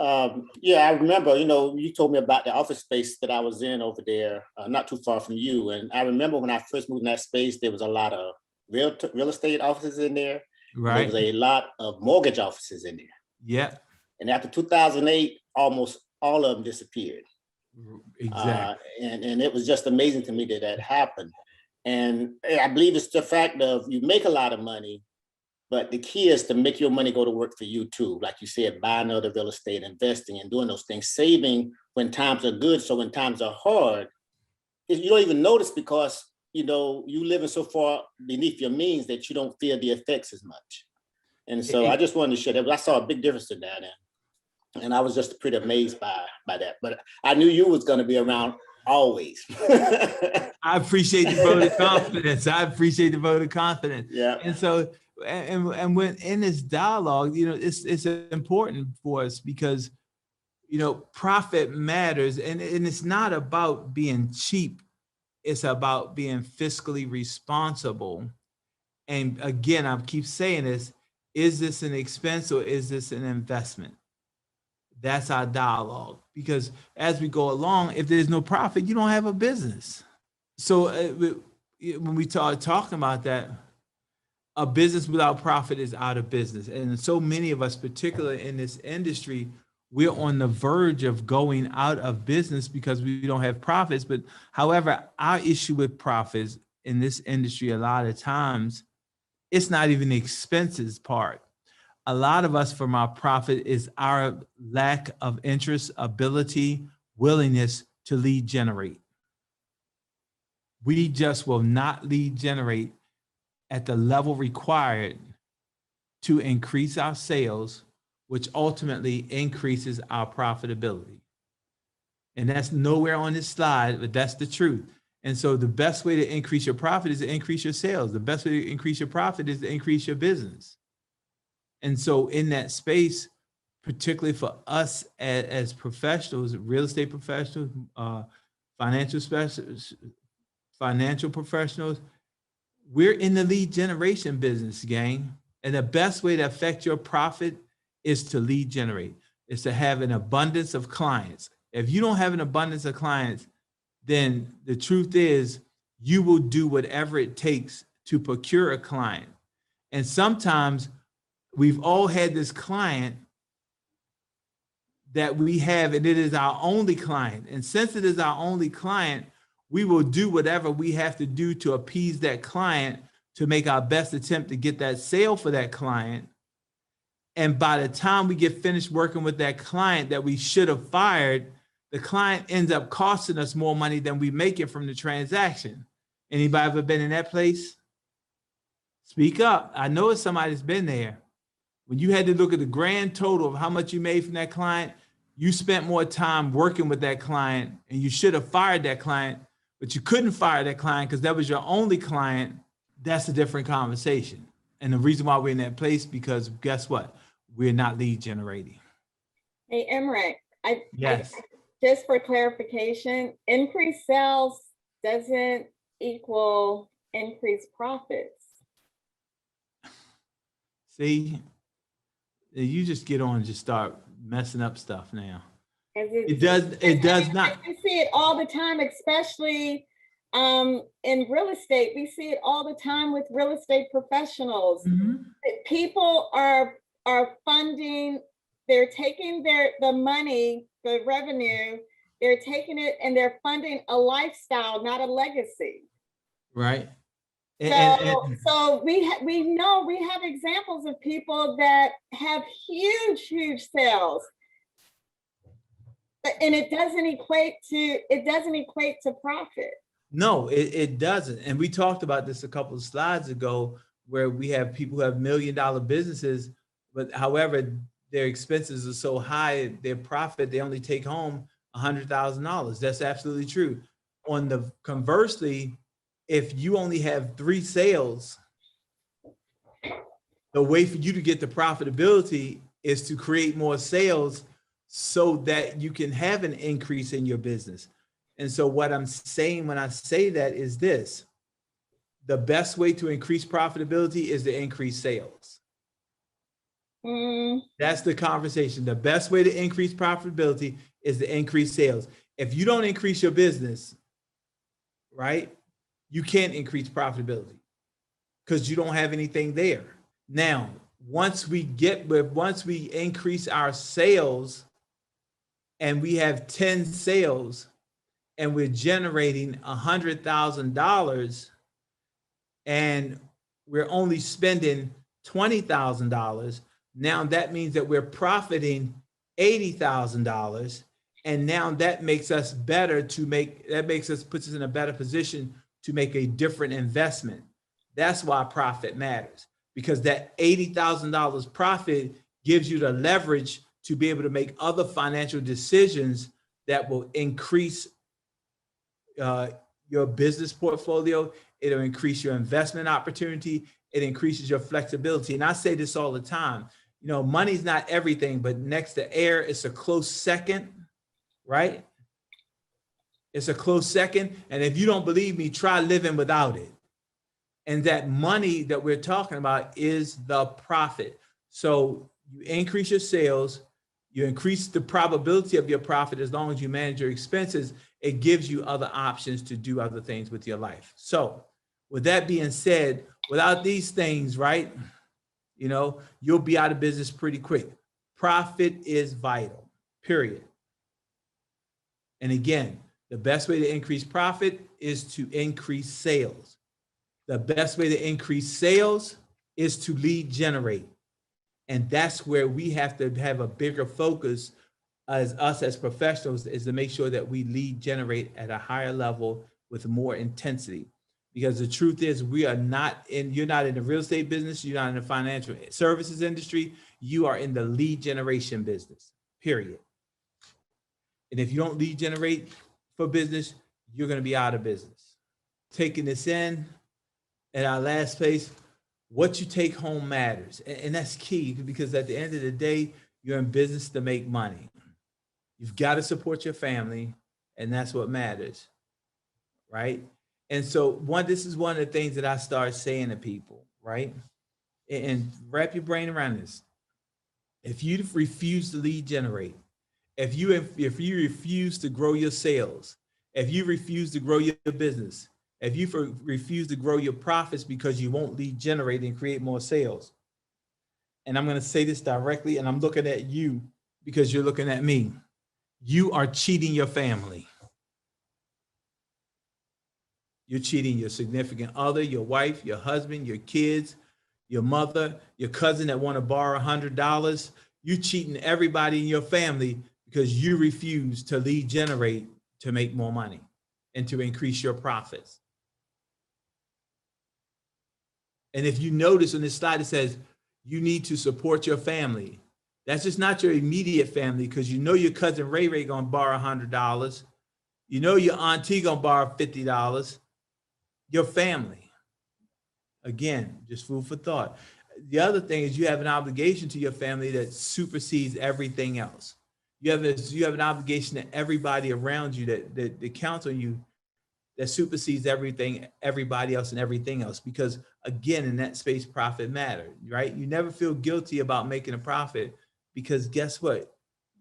Yeah, I remember, you told me about the office space that I was in over there, not too far from you. And I remember when I first moved in that space, there was a lot of real estate offices in there. There Right. was a lot of mortgage offices in there. Yeah. And after 2008, almost all of them disappeared. Exactly. And it was just amazing to me that that happened. And I believe it's the fact of you make a lot of money, but the key is to make your money go to work for you too. Like you said, buying other real estate, investing and doing those things, saving when times are good. So when times are hard, you don't even notice because, you living so far beneath your means that you don't feel the effects as much. And so I just wanted to share that. I saw a big difference in that. And I was just pretty amazed by that. But I knew you was going to be around always. I appreciate the vote of confidence. Yeah. And so, and when in this dialogue, it's important for us because, profit matters, and it's not about being cheap. It's about being fiscally responsible. And again, I keep saying this, is this an expense or is this an investment? That's our dialogue, because as we go along, if there's no profit, you don't have a business. So when we talking about that, a business without profit is out of business. And so many of us, particularly in this industry, we're on the verge of going out of business because we don't have profits. But however, our issue with profits in this industry, a lot of times, it's not even the expenses part. A lot of us, from our profit, is our lack of interest, ability, willingness to lead generate. We just will not lead generate at the level required to increase our sales, which ultimately increases our profitability. And that's nowhere on this slide, but that's the truth. And so the best way to increase your profit is to increase your sales. The best way to increase your profit is to increase your business. And so in that space, particularly for us as professionals, real estate professionals, financial professionals, we're in the lead generation business, gang. And the best way to affect your profit is to lead generate, is to have an abundance of clients. If you don't have an abundance of clients, then the truth is you will do whatever it takes to procure a client. And sometimes we've all had this client that we have, and it is our only client. And since it is our only client, we will do whatever we have to do to appease that client, to make our best attempt to get that sale for that client. And by the time we get finished working with that client that we should have fired, the client ends up costing us more money than we make it from the transaction. Anybody ever been in that place? Speak up. I know it's somebody that's been there. When you had to look at the grand total of how much you made from that client, you spent more time working with that client, and you should have fired that client, but you couldn't fire that client because that was your only client. That's a different conversation. And the reason why we're in that place, because guess what? We're not lead generating. Hey, Emerick, Yes. Just for clarification, increased sales doesn't equal increased profits. See, you just get on and just start messing up stuff now. It does not. We see it all the time, especially in real estate. We see it all the time with real estate professionals. Mm-hmm. People are funding, they're taking the money, the revenue, they're taking it and they're funding a lifestyle, not a legacy. Right. So we know we have examples of people that have huge sales, and it doesn't equate to profit. No, it doesn't. And we talked about this a couple of slides ago, where we have people who have $1 million businesses, but however, their expenses are so high, their profit, they only take home $100,000. That's absolutely true. Conversely, if you only have 3 sales, the way for you to get the profitability is to create more sales so that you can have an increase in your business. And so what I'm saying when I say that is this: the best way to increase profitability is to increase sales. That's the conversation. The best way to increase profitability is to increase sales. If you don't increase your business, right, you can't increase profitability because you don't have anything there. Now, once we increase our sales and we have 10 sales and we're generating $100,000 and we're only spending $20,000, now that means that we're profiting $80,000. And now that makes us puts us in a better position to make a different investment. That's why profit matters, because that $80,000 profit gives you the leverage to be able to make other financial decisions that will increase your business portfolio. It'll increase your investment opportunity. It increases your flexibility. And I say this all the time, you know, money's not everything, but next to air, it's a close second, right? It's a close second. And if you don't believe me, try living without it. And that money that we're talking about is the profit. So you increase your sales, you increase the probability of your profit as long as you manage your expenses. It gives you other options to do other things with your life. So with that being said, without these things, right, you know, you'll be out of business pretty quick. Profit is vital, period. And again, the best way to increase profit is to increase sales. The best way to increase sales is to lead generate. And that's where we have to have a bigger focus as us as professionals, is to make sure that we lead generate at a higher level with more intensity. Because the truth is, you're not in the real estate business, you're not in the financial services industry, you are in the lead generation business, period. And if you don't lead generate for business, you're going to be out of business. Taking this in at our last place, what you take home matters. And that's key, because at the end of the day, you're in business to make money. You've got to support your family, and that's what matters, right? And so this is one of the things that I start saying to people, right? And wrap your brain around this. If you refuse to lead generate, if you refuse to grow your sales, if you refuse to grow your business, if you refuse to grow your profits because you won't lead generate and create more sales, and I'm going to say this directly, and I'm looking at you because you're looking at me, you are cheating your family. You're cheating your significant other, your wife, your husband, your kids, your mother, your cousin that want to borrow $100. You're cheating everybody in your family because you refuse to lead generate to make more money and to increase your profits. And if you notice on this slide, it says you need to support your family. That's just not your immediate family, because you know your cousin Ray Ray gonna borrow $100. You know your auntie gonna borrow $50. Your family. Again, just food for thought. The other thing is you have an obligation to your family that supersedes everything else. You have an obligation to everybody around you that counts on you, that supersedes everybody else and everything else. Because again, in that space, profit matters, right? You never feel guilty about making a profit, because guess what?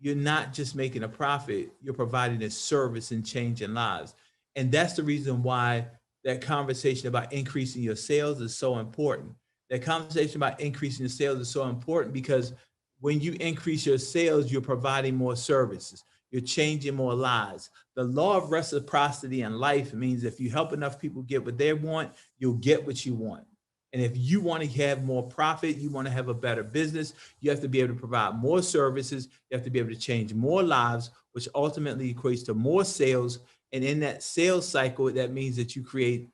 You're not just making a profit, you're providing a service and changing lives. And that's the reason why that conversation about increasing your sales is so important. That conversation about increasing your sales is so important, because when you increase your sales, you're providing more services. You're changing more lives. The law of reciprocity in life means if you help enough people get what they want, you'll get what you want. And if you want to have more profit, you want to have a better business, you have to be able to provide more services. You have to be able to change more lives, which ultimately equates to more sales. And in that sales cycle, that means that you create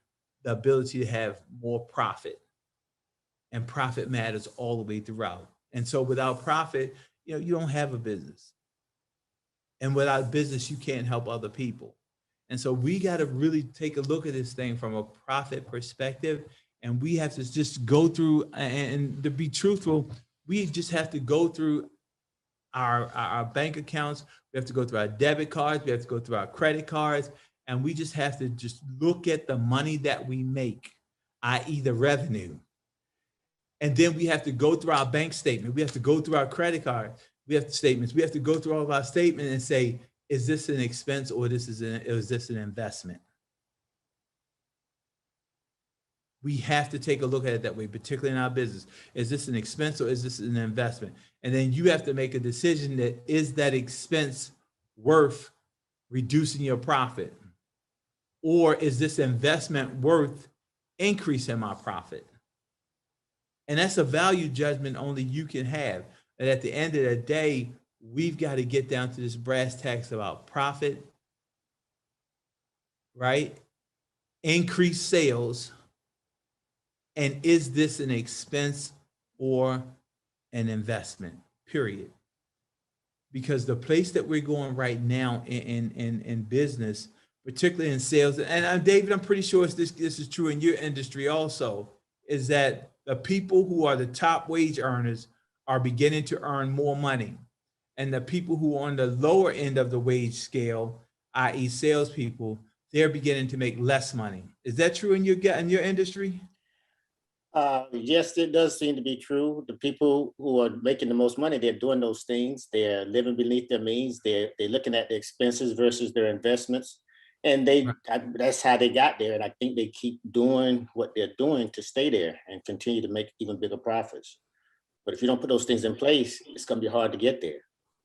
the ability to have more profit. And profit matters all the way throughout. And so without profit, you don't have a business. And without business, you can't help other people. And so we got to really take a look at this thing from a profit perspective. And we have to just go through, and to be truthful, we just have to go through our bank accounts. We have to go through our debit cards. We have to go through our credit cards. And we just have to just look at the money that we make, i.e. the revenue. And then we have to go through our bank statement. We have to go through our credit card. We have statements. We have to go through all of our statements and say, is this an expense or is this an investment? We have to take a look at it that way, particularly in our business. Is this an expense or is this an investment? And then you have to make a decision that is that expense worth reducing your profit? Or is this investment worth increasing my profit? And that's a value judgment only you can have. And at the end of the day, we've got to get down to this brass tacks about profit, right? Increased sales. And is this an expense or an investment, period? Because the place that we're going right now in business, particularly in sales, and David, I'm pretty sure this is true in your industry also, is that the people who are the top wage earners are beginning to earn more money. And the people who are on the lower end of the wage scale, i.e. salespeople, they're beginning to make less money. Is that true in your industry? Yes, it does seem to be true. The people who are making the most money, they're doing those things. They're living beneath their means. They're looking at the expenses versus their investments. And that's how they got there. And I think they keep doing what they're doing to stay there and continue to make even bigger profits. But if you don't put those things in place, it's going to be hard to get there.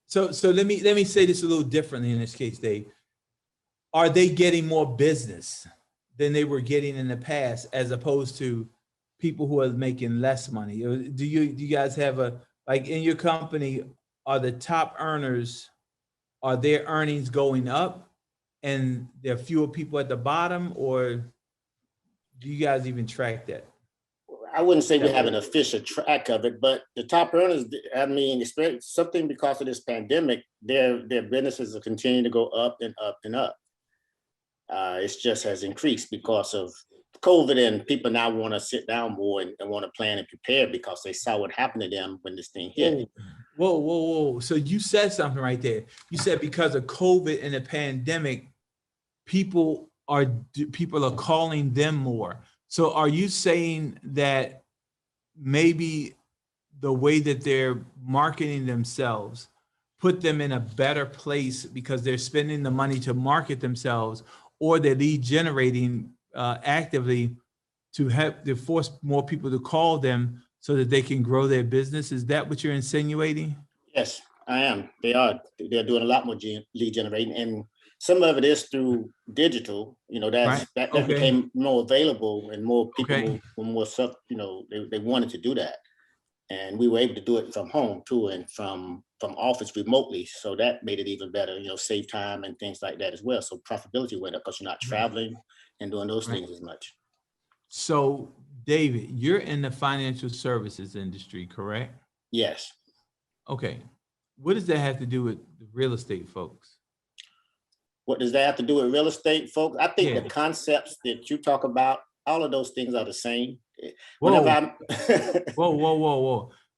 So let me say this a little differently in this case, Dave. Are they getting more business than they were getting in the past, as opposed to people who are making less money? Or do you guys have like in your company, are the top earners, are their earnings going up and there are fewer people at the bottom, or do you guys even track that? I wouldn't say we have an official track of it, but the top earners, I mean, something because of this pandemic, their businesses are continuing to go up and up and up. It just has increased because of COVID, and people now want to sit down more and want to plan and prepare because they saw what happened to them when this thing hit. Whoa. So you said something right there. You said because of COVID and the pandemic, people are calling them more. So are you saying that maybe the way that they're marketing themselves put them in a better place because they're spending the money to market themselves, or they're lead generating actively to force more people to call them so that they can grow their business? Is that what you're insinuating? Yes, I am. They are. They're doing a lot more lead generating, and some of it is through digital. That became more available, and more people were more stuff. They wanted to do that, and we were able to do it from home too, and from office remotely. So that made it even better. Save time and things like that as well. So profitability went up because you're not traveling and doing those things as much. So, David, you're in the financial services industry, correct? Yes. Okay. What does that have to do with the real estate folks? What does that have to do with real estate folks? I think the concepts that you talk about, all of those things are the same. Whoa.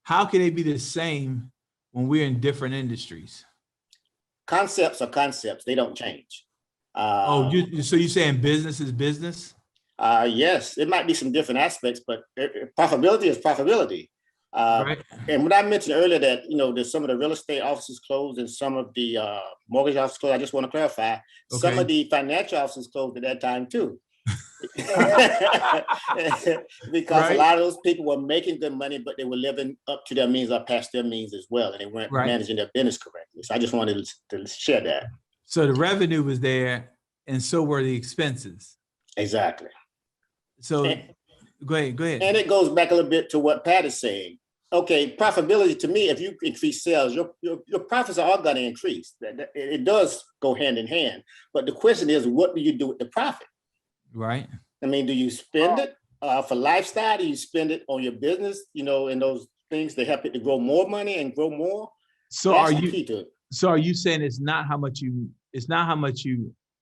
How can they be the same when we're in different industries? Concepts are concepts. They don't change. So you're saying business is business? Yes, it might be some different aspects, but profitability is profitability. Right. And when I mentioned earlier that, there's some of the real estate offices closed and some of the mortgage offices closed, I just want to clarify, some of the financial offices closed at that time too. Because a lot of those people were making good money, but they were living up to their means or past their means as well, and they weren't managing their business correctly. So I just wanted to share that. So the revenue was there, and so were the expenses. Exactly. So go ahead. And it goes back a little bit to what Pat is saying. Okay, profitability to me, if you increase sales, your profits are all going to increase. It does go hand in hand. But the question is, what do you do with the profit? Right. I mean, do you spend it for lifestyle? Do you spend it on your business, and those things that help it to grow more money and grow more? So that's the key to it. So are you saying it's not how much you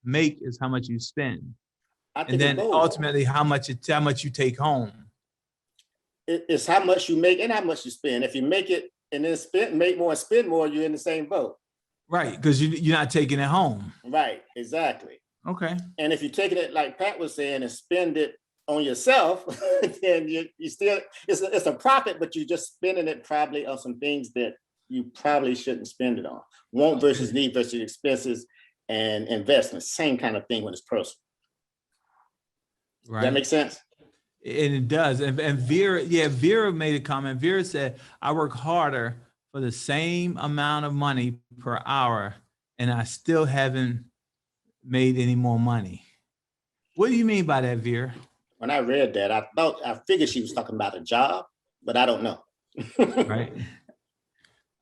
make, it's how much you spend? And then ultimately how much you take home? It's how much you make and how much you spend. If you make it and then make more and spend more, you're in the same boat. Right, because you're not taking it home. Right, exactly. Okay. And if you're taking it, like Pat was saying, and spend it on yourself, then you still, it's a profit, but you're just spending it probably on some things that you probably shouldn't spend it on. Want versus need versus expenses and investments, same kind of thing when it's personal. Right. That makes sense? And it does. And Vera made a comment. Vera said, I work harder for the same amount of money per hour, and I still haven't made any more money. What do you mean by that, Vera? When I read that, I figured she was talking about a job, but I don't know. Right.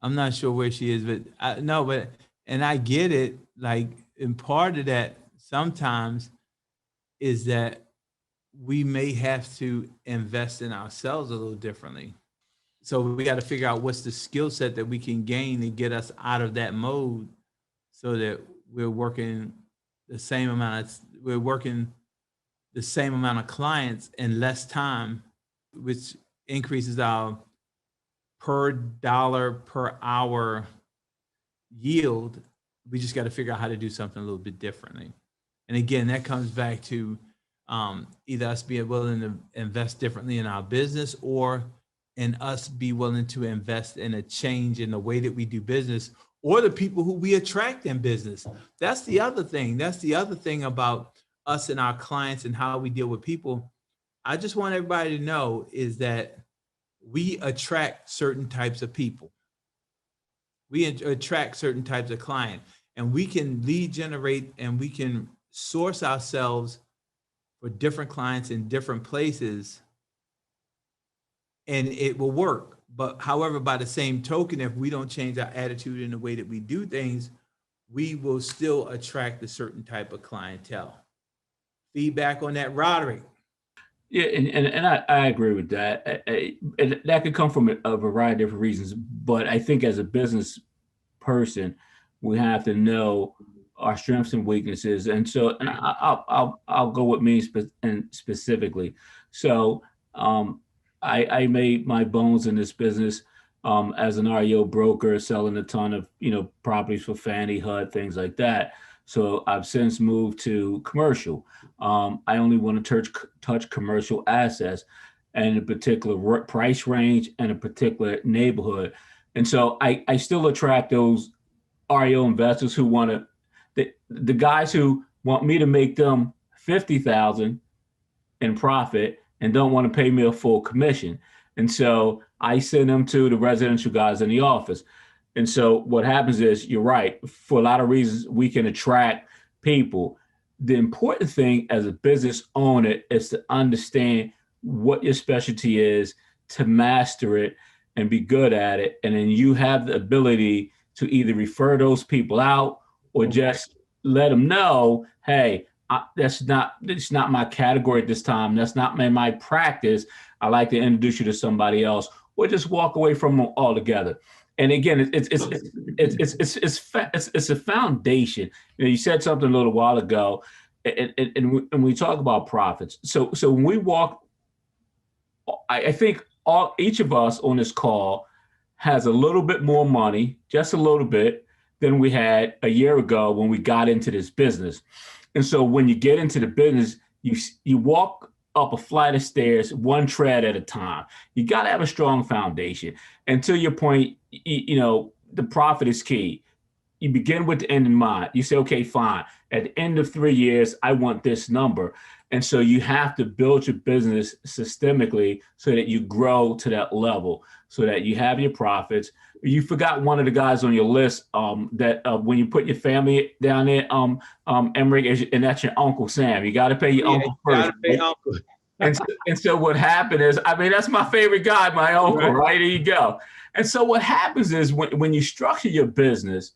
I'm not sure where she is, but and I get it. Like, and part of that sometimes is that we may have to invest in ourselves a little differently. So we got to figure out what's the skill set that we can gain to get us out of that mode so that we're working the same amount of clients in less time, which increases our per dollar per hour yield. We just got to figure out how to do something a little bit differently. And again, that comes back to either us being willing to invest differently in our business, or in us be willing to invest in a change in the way that we do business, or the people who we attract in business. That's the other thing. That's the other thing about us and our clients and how we deal with people. I just want everybody to know is that we attract certain types of people. We attract certain types of clients, and we can lead generate and we can source ourselves for different clients in different places, and it will work. But however, by the same token, if we don't change our attitude in the way that we do things, we will still attract a certain type of clientele. Feedback on that, Roderick? Yeah, and I agree with that. And that could come from a variety of different reasons. But I think as a business person, we have to know our strengths and weaknesses. And so, and I'll go with me specifically. So I made my bones in this business as an REO broker, selling a ton of properties for Fannie, HUD, things like that. So I've since moved to commercial. I only want to touch commercial assets and a particular price range and a particular neighborhood. And so I still attract those REO investors who want to, the guys who want me to make them $50,000 in profit and don't want to pay me a full commission. And so I send them to the residential guys in the office. And so what happens is, you're right, for a lot of reasons, we can attract people. The important thing as a business owner is to understand what your specialty is, to master it and be good at it. And then you have the ability to either refer those people out or just let them know, hey, it's not my category at this time. That's not my practice. I like to introduce you to somebody else, or just walk away from them altogether. And again, it's a foundation. You said something a little while ago, and we talk about profits. So when we walk, I think each of us on this call has a little bit more money, just a little bit, than we had a year ago when we got into this business. And so when you get into the business, you walk up a flight of stairs, one tread at a time. You got to have a strong foundation. And to your point, the profit is key. You begin with the end in mind. You say, okay, fine. At the end of 3 years, I want this number. And so you have to build your business systemically so that you grow to that level, so that you have your profits. You forgot one of the guys on your list that when you put your family down there, Emerick, and that's your Uncle Sam. You got to pay your uncle first. Gotta pay uncle. And so what happened is, that's my favorite guy, my uncle, right? There you go. And so what happens is when you structure your business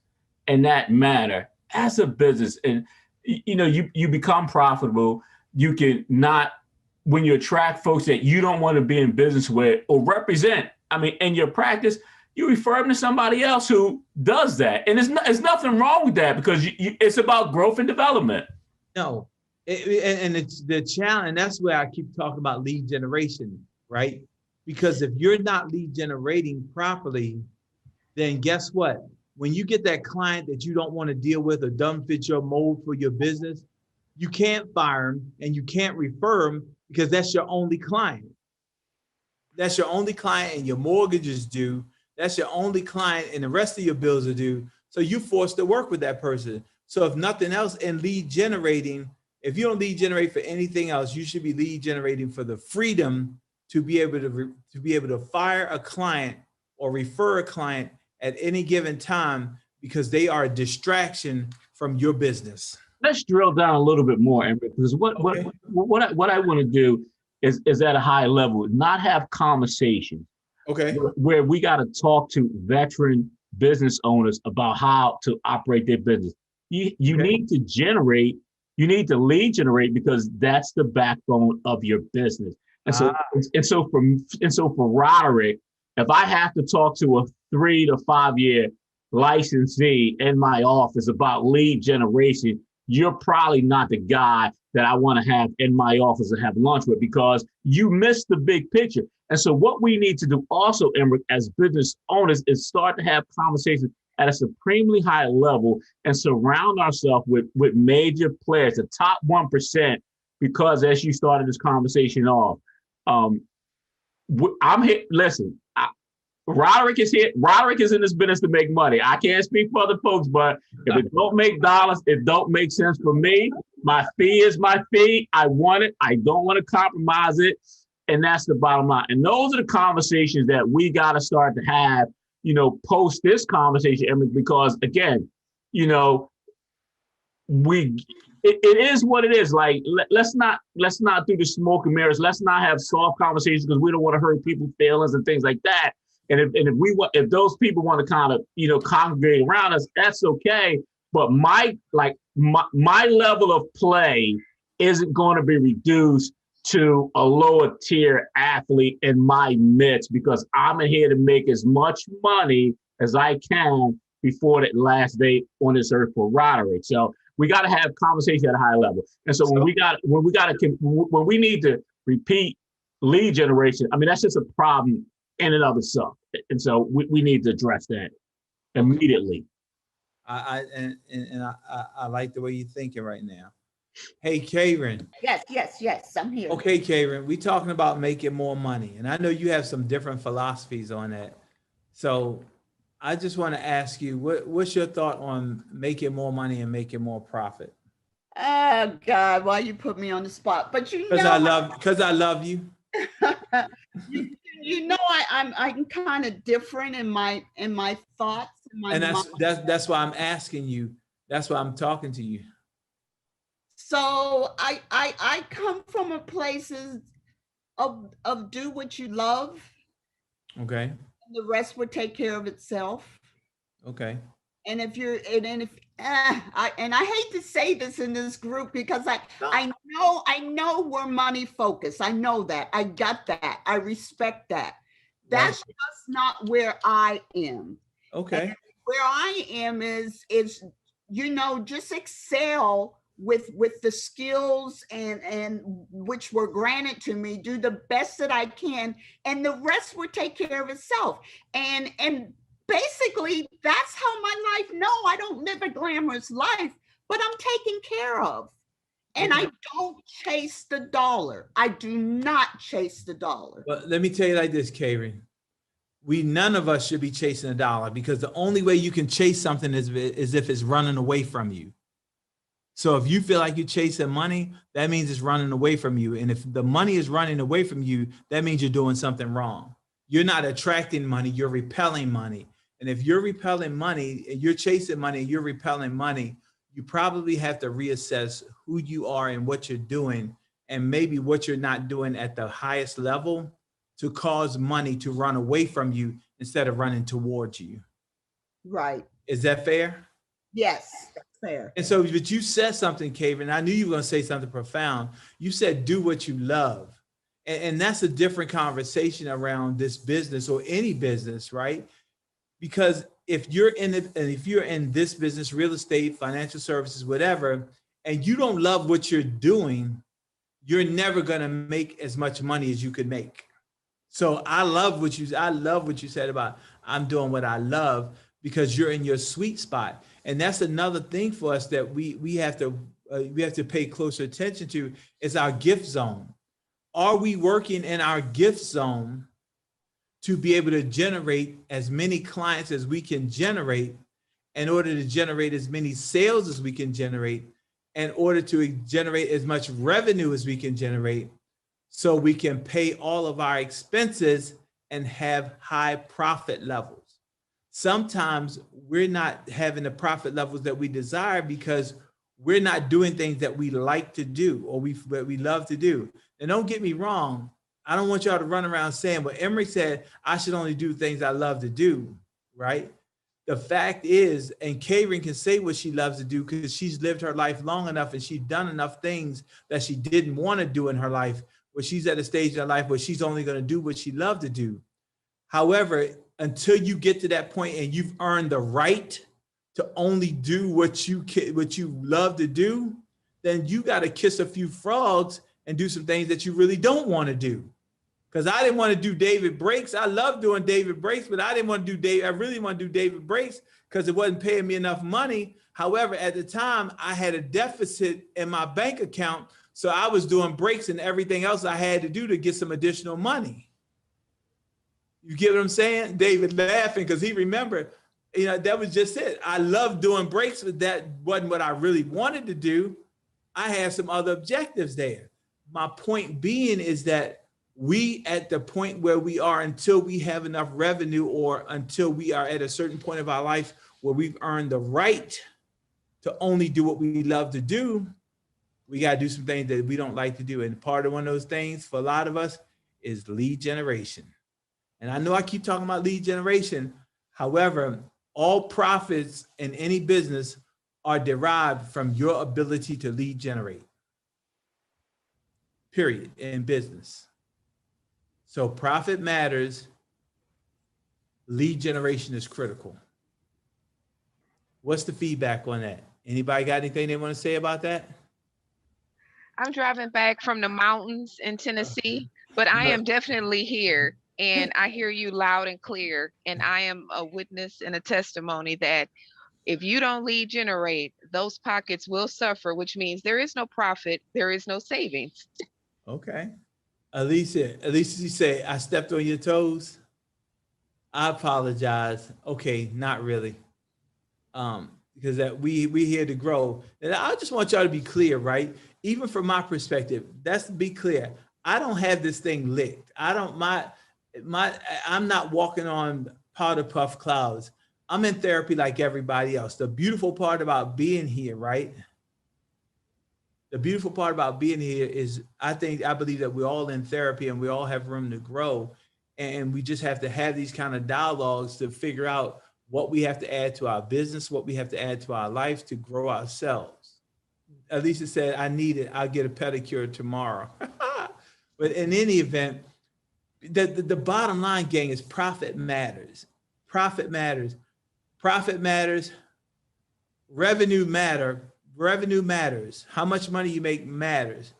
in that manner as a business, and you become profitable, you can not, when you attract folks that you don't want to be in business with or represent, in your practice, you refer them to somebody else who does that. And there's nothing wrong with that, because it's about growth and development. No, and it's the challenge. And that's where I keep talking about lead generation, right? Because if you're not lead generating properly, then guess what? When you get that client that you don't want to deal with or doesn't fit your mold for your business, you can't fire them and you can't refer them, because that's your only client. That's your only client, and your mortgage is due. That's your only client, and the rest of your bills are due. So you're forced to work with that person. So if nothing else, in lead generating, if you don't lead generate for anything else, you should be lead generating for the freedom to be able to fire a client or refer a client at any given time, because they are a distraction from your business. Let's drill down a little bit more, Emerick, because what I want to do is at a high level, not have conversations where we got to talk to veteran business owners about how to operate their business. You need to generate, you need to lead generate, because that's the backbone of your business. And so for Roderick, if I have to talk to a 3 to 5 year licensee in my office about lead generation, you're probably not the guy that I want to have in my office and have lunch with, because you missed the big picture. And so what we need to do also, Emerick, as business owners, is start to have conversations at a supremely high level and surround ourselves with major players, the top 1%, because as you started this conversation off, I'm here, listen, Roderick is here. Roderick is in this business to make money. I can't speak for other folks, but if it don't make dollars, it don't make sense for me. My fee is my fee. I want it. I don't want to compromise it. And that's the bottom line. And those are the conversations that we got to start to have, post this conversation, because again, it is what it is. Like, let's not do the smoke and mirrors. Let's not have soft conversations, because we don't want to hurt people's feelings and things like that. And if those people want to kind of, congregate around us, that's okay. But my level of play isn't going to be reduced to a lower tier athlete in my midst, because I'm in here to make as much money as I can before that last day on this earth for Roderick. So we got to have conversation at a high level. And so when we need to repeat lead generation, I mean, that's just a problem in and of itself. And so we need to address that immediately. I like the way you're thinking right now. Hey, Karen. Yes, I'm here. Okay, Karen, we talking about making more money, and I know you have some different philosophies on that. So I just want to ask you, what's your thought on making more money and making more profit? Oh God, why you put me on the spot? But because I love you. I'm kind of different in my thoughts. And that's why I'm asking you. That's why I'm talking to you. So I come from a place of do what you love. Okay. And the rest would take care of itself. Okay. And if you're I hate to say this in this group, because I know we're money focused. I know that. I got that. I respect that. That's just not where I am. Okay. And where I am is just excel with the skills and which were granted to me, do the best that I can, and the rest will take care of itself. And basically that's how my life. No, I don't live a glamorous life, but I'm taken care of. And I don't chase the dollar. I do not chase the dollar. But let me tell you like this, Karen. None of us should be chasing a dollar, because the only way you can chase something is if it's running away from you. So if you feel like you're chasing money, that means it's running away from you. And if the money is running away from you, that means you're doing something wrong. You're not attracting money, you're repelling money. And if you're repelling money and you're chasing money and you're repelling money, you probably have to reassess who you are and what you're doing, and maybe what you're not doing at the highest level to cause money to run away from you instead of running towards you. Right. Is that fair? Yes, that's fair. And so, but you said something, Karen, I knew you were going to say something profound. You said, do what you love. And that's a different conversation around this business or any business, right? Because if you're in this business, real estate, financial services, whatever, and you don't love what you're doing, you're never going to make as much money as you could make. So I love what you said about I'm doing what I love, because you're in your sweet spot. And that's another thing for us that we have to pay closer attention to, is our gift zone. are we working in our gift zone to be able to generate as many clients as we can generate in order to generate as many sales as we can generate, in order to generate as much revenue as we can generate, so we can pay all of our expenses and have high profit levels. Sometimes we're not having the profit levels that we desire because we're not doing things that we like to do or we love to do. And don't get me wrong, I don't want y'all to run around saying, well, Emerick said I should only do things I love to do, right? The fact is, and Karen can say what she loves to do because she's lived her life long enough and she's done enough things that she didn't want to do in her life, where she's at a stage in her life where she's only going to do what she loved to do. However, until you get to that point and you've earned the right to only do what you love to do, then you got to kiss a few frogs and do some things that you really don't want to do. Because I didn't want to do David Breaks. I love doing David Breaks, but I didn't want to do David. I really want to do David Breaks because it wasn't paying me enough money. However, at the time, I had a deficit in my bank account, so I was doing breaks and everything else I had to do to get some additional money. You get what I'm saying? David laughing because he remembered, you know, that was just it. I love doing breaks, but that wasn't what I really wanted to do. I had some other objectives there. My point being is that we at the point where we are, until we have enough revenue or until we are at a certain point of our life where we've earned the right to only do what we love to do, we got to do some things that we don't like to do. And part of one of those things for a lot of us is lead generation. And I know I keep talking about lead generation. However, all profits in any business are derived from your ability to lead generate, period, in business. So profit matters, lead generation is critical. What's the feedback on that? Anybody got anything they want to say about that? I'm driving back from the mountains in Tennessee, but I am definitely here and I hear you loud and clear. And I am a witness and a testimony that if you don't lead generate, those pockets will suffer, which means there is no profit, there is no savings. Okay. Alicia, you say, I stepped on your toes. I apologize. Okay, not really. Because that we here to grow. And I just want y'all to be clear, right? Even from my perspective, let's be clear. I don't have this thing licked. I'm not walking on powder puff clouds. I'm in therapy like everybody else. The beautiful part about being here, right? The beautiful part about being here is I believe that we're all in therapy and we all have room to grow. And we just have to have these kind of dialogues to figure out what we have to add to our business, what we have to add to our life to grow ourselves. Alicia said, I need it. I'll get a pedicure tomorrow. But in any event, the bottom line, gang, is profit matters. Profit matters. Profit matters. Revenue matters. How much money you make matters.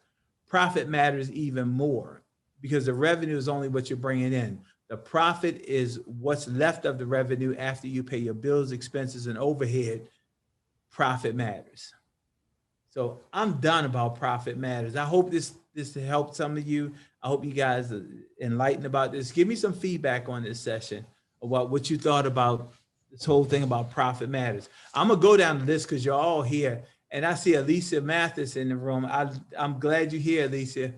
Profit matters even more because the revenue is only what you're bringing in. The profit is what's left of the revenue after you pay your bills, expenses, and overhead. Profit matters. So I'm done about profit matters. I hope this helped some of you. I hope you guys are enlightened about this. Give me some feedback on this session about what you thought about this whole thing about profit matters. I'm gonna go down the list because you're all here. And I see Alicia Mathis in the room. I'm glad you're here, Alicia.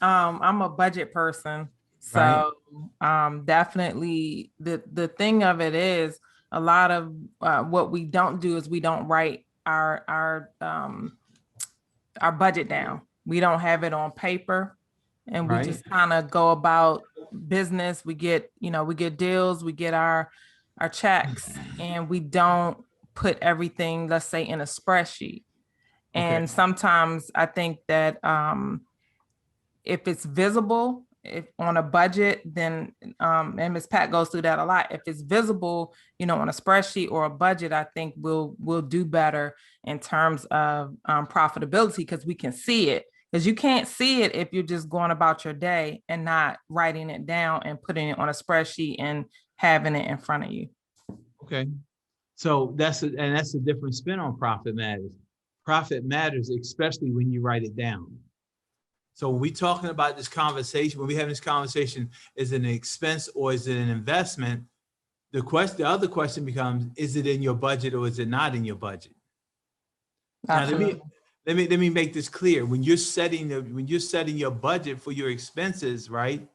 I'm a budget person. So definitely the thing of it is a lot of what we don't do is we don't write our budget down. We don't have it on paper and we just kind of go about business. We get deals, we get our checks, and we don't put everything, let's say, in a spreadsheet. And sometimes I think that if it's visible, if on a budget, then and Ms. Pat goes through that a lot. If it's visible, on a spreadsheet or a budget, I think we'll do better in terms of profitability because we can see it. Because you can't see it if you're just going about your day and not writing it down and putting it on a spreadsheet and having it in front of you. Okay. So that's a different spin on profit matters. Profit matters, especially when you write it down. So when we talking about this conversation, when we having this conversation, is it an expense or is it an investment? The other question becomes, is it in your budget or is it not in your budget? Now, Absolutely. let me make this clear. When you're setting your budget for your expenses, right?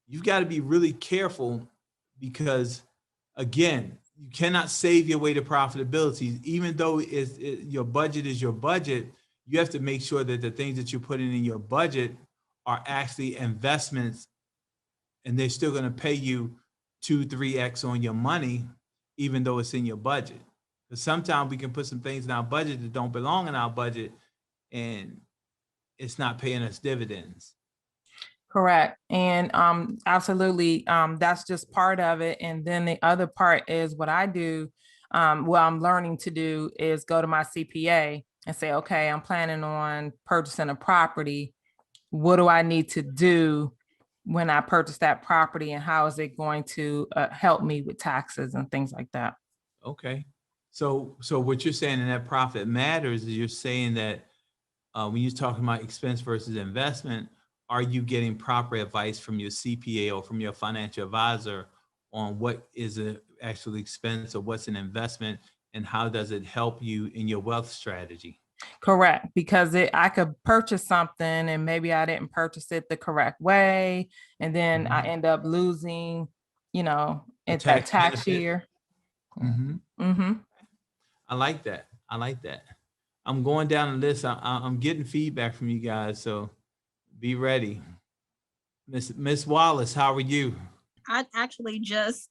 You've got to be really careful because, again, you cannot save your way to profitability. Even though your budget is your budget, you have to make sure that the things that you're putting in your budget are actually investments, and they're still going to pay you 2-3x on your money, even though it's in your budget. Because sometimes we can put some things in our budget that don't belong in our budget, and it's not paying us dividends. Correct. And absolutely, that's just part of it. And then the other part is what I do, what I'm learning to do is go to my CPA and say, okay, I'm planning on purchasing a property. What do I need to do when I purchase that property, and how is it going to help me with taxes and things like that? Okay. So what you're saying in that profit matters is you're saying that when you're talking about expense versus investment, are you getting proper advice from your CPA or from your financial advisor on what is an actual expense or what's an investment, and how does it help you in your wealth strategy? Correct, because I could purchase something and maybe I didn't purchase it the correct way, and then I end up losing, in that tax year. I like that. I'm going down the list. I'm getting feedback from you guys, so be ready. Miss Wallace, how are you? I actually just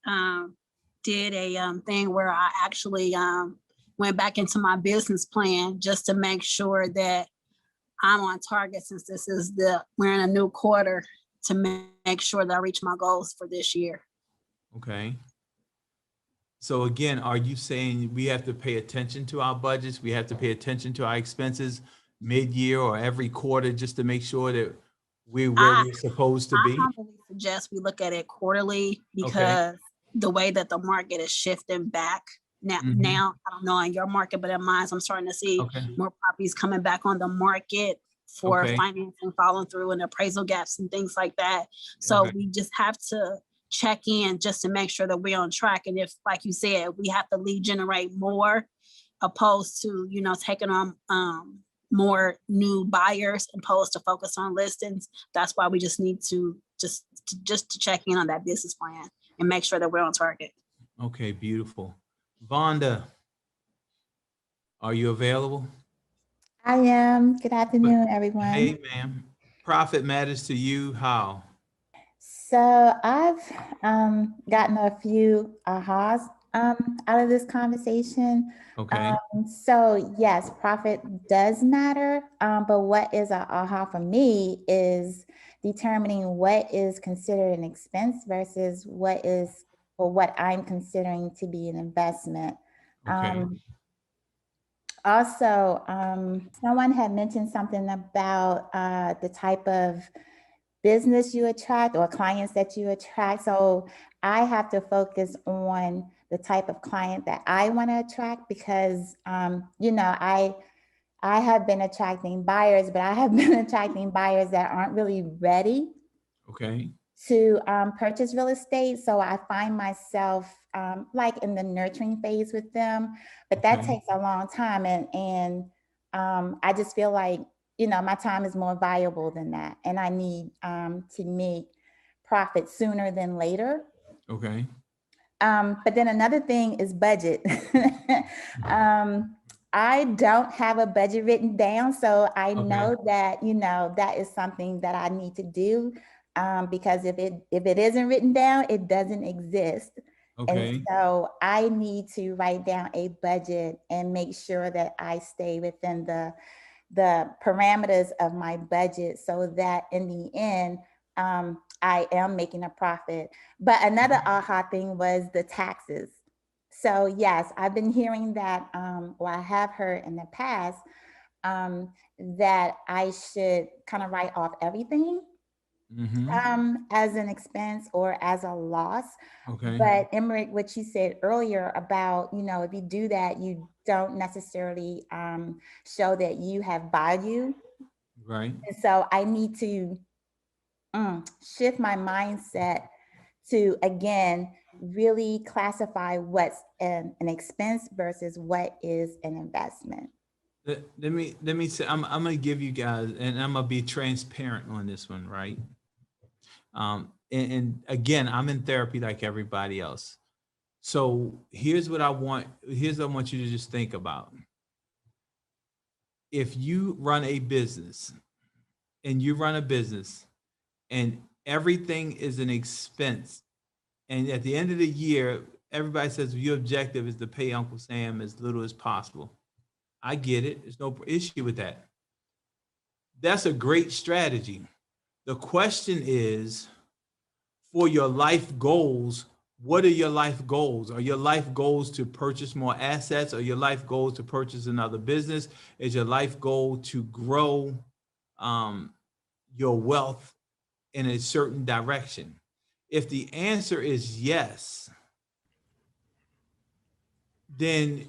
did a thing where I actually went back into my business plan just to make sure that I'm on target, since we're in a new quarter, to make sure that I reach my goals for this year. Okay. So again, are you saying we have to pay attention to our budgets? We have to pay attention to our expenses mid-year or every quarter just to make sure that we're where we're supposed to be? I humbly suggest we look at it quarterly, because the way that the market is shifting back now, I don't know in your market, but in mine, I'm starting to see more properties coming back on the market for financing following through and appraisal gaps and things like that. So we just have to check in just to make sure that we're on track. And if, like you said, we have to lead generate more, opposed to, taking on more new buyers, opposed to focus on listings. That's why we just need to just to check in on that business plan and make sure that we're on target. Okay, beautiful. Vonda, are you available? I am. Good afternoon, everyone. Hey, ma'am. Profit matters to you how? So I've gotten a few ahas out of this conversation. Okay. So yes, profit does matter, but what is an aha for me is determining what is considered an expense versus what I'm considering to be an investment. Okay. Also, someone had mentioned something about the type of business you attract or clients that you attract. So I have to focus on the type of client that I want to attract, because, I have been attracting buyers, but I have been attracting buyers that aren't really ready to purchase real estate. So I find myself like in the nurturing phase with them, but that takes a long time. And I just feel like, my time is more valuable than that. And I need to make profit sooner than later. Okay. But then another thing is budget. I don't have a budget written down. So I know that, that is something that I need to do, because if it isn't written down, it doesn't exist. And so I need to write down a budget and make sure that I stay within the parameters of my budget, so that in the end, I am making a profit. But another aha thing was the taxes. So yes, I've been hearing that, or I have heard in the past, that I should kind of write off everything as an expense or as a loss. But Emerick, what you said earlier about, if you do that, you don't necessarily show that you have value Right. And so I need to shift my mindset to, again, really classify what's an expense versus what is an investment. Let me say, I'm gonna give you guys, and I'm gonna be transparent on this one, right? And again, I'm in therapy like everybody else. So here's what I want you to just think about. If you run a business and everything is an expense, and at the end of the year, everybody says your objective is to pay Uncle Sam as little as possible. I get it. There's no issue with that. That's a great strategy. The question is, for your life goals, what are your life goals? Are your life goals to purchase more assets? Are your life goals to purchase another business? Is your life goal to grow your wealth in a certain direction? If the answer is yes, then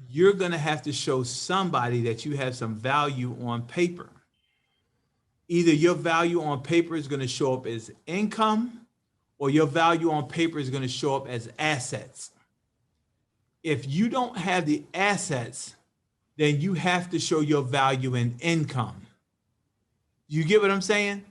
you're going to have to show somebody that you have some value on paper. Either your value on paper is going to show up as income, or your value on paper is going to show up as assets. If you don't have the assets, then you have to show your value in income. You get what I'm saying?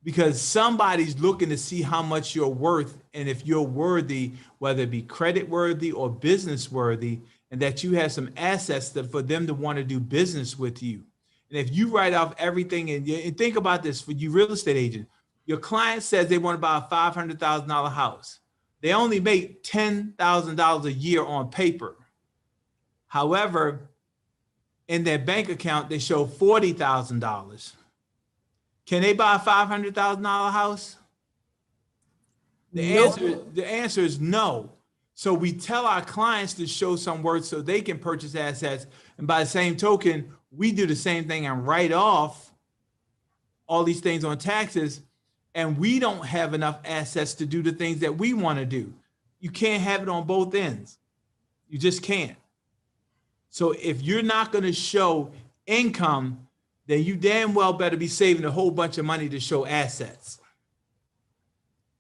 Because somebody's looking to see how much you're worth, and if you're worthy, whether it be credit worthy or business worthy, and that you have some assets for them to want to do business with you. And if you write off everything, and think about this for you real estate agent, your client says they want to buy a $500,000 house. They only make $10,000 a year on paper. However, in their bank account, they show $40,000. Can they buy a $500,000 house? The answer is no. So we tell our clients to show some worth so they can purchase assets. And by the same token, we do the same thing and write off all these things on taxes. And we don't have enough assets to do the things that we want to do. You can't have it on both ends. You just can't. So if you're not going to show income, then you damn well better be saving a whole bunch of money to show assets.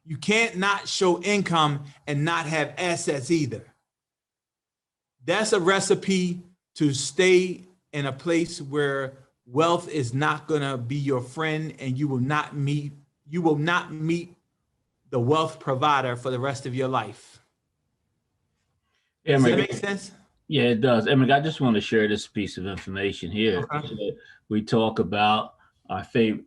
You can't not show income and not have assets either. That's a recipe to stay in a place where wealth is not going to be your friend, and you will not meet the wealth provider for the rest of your life. Does that make sense? Yeah, it does. Emerick, I just want to share this piece of information here. Okay. We talk about our favorite,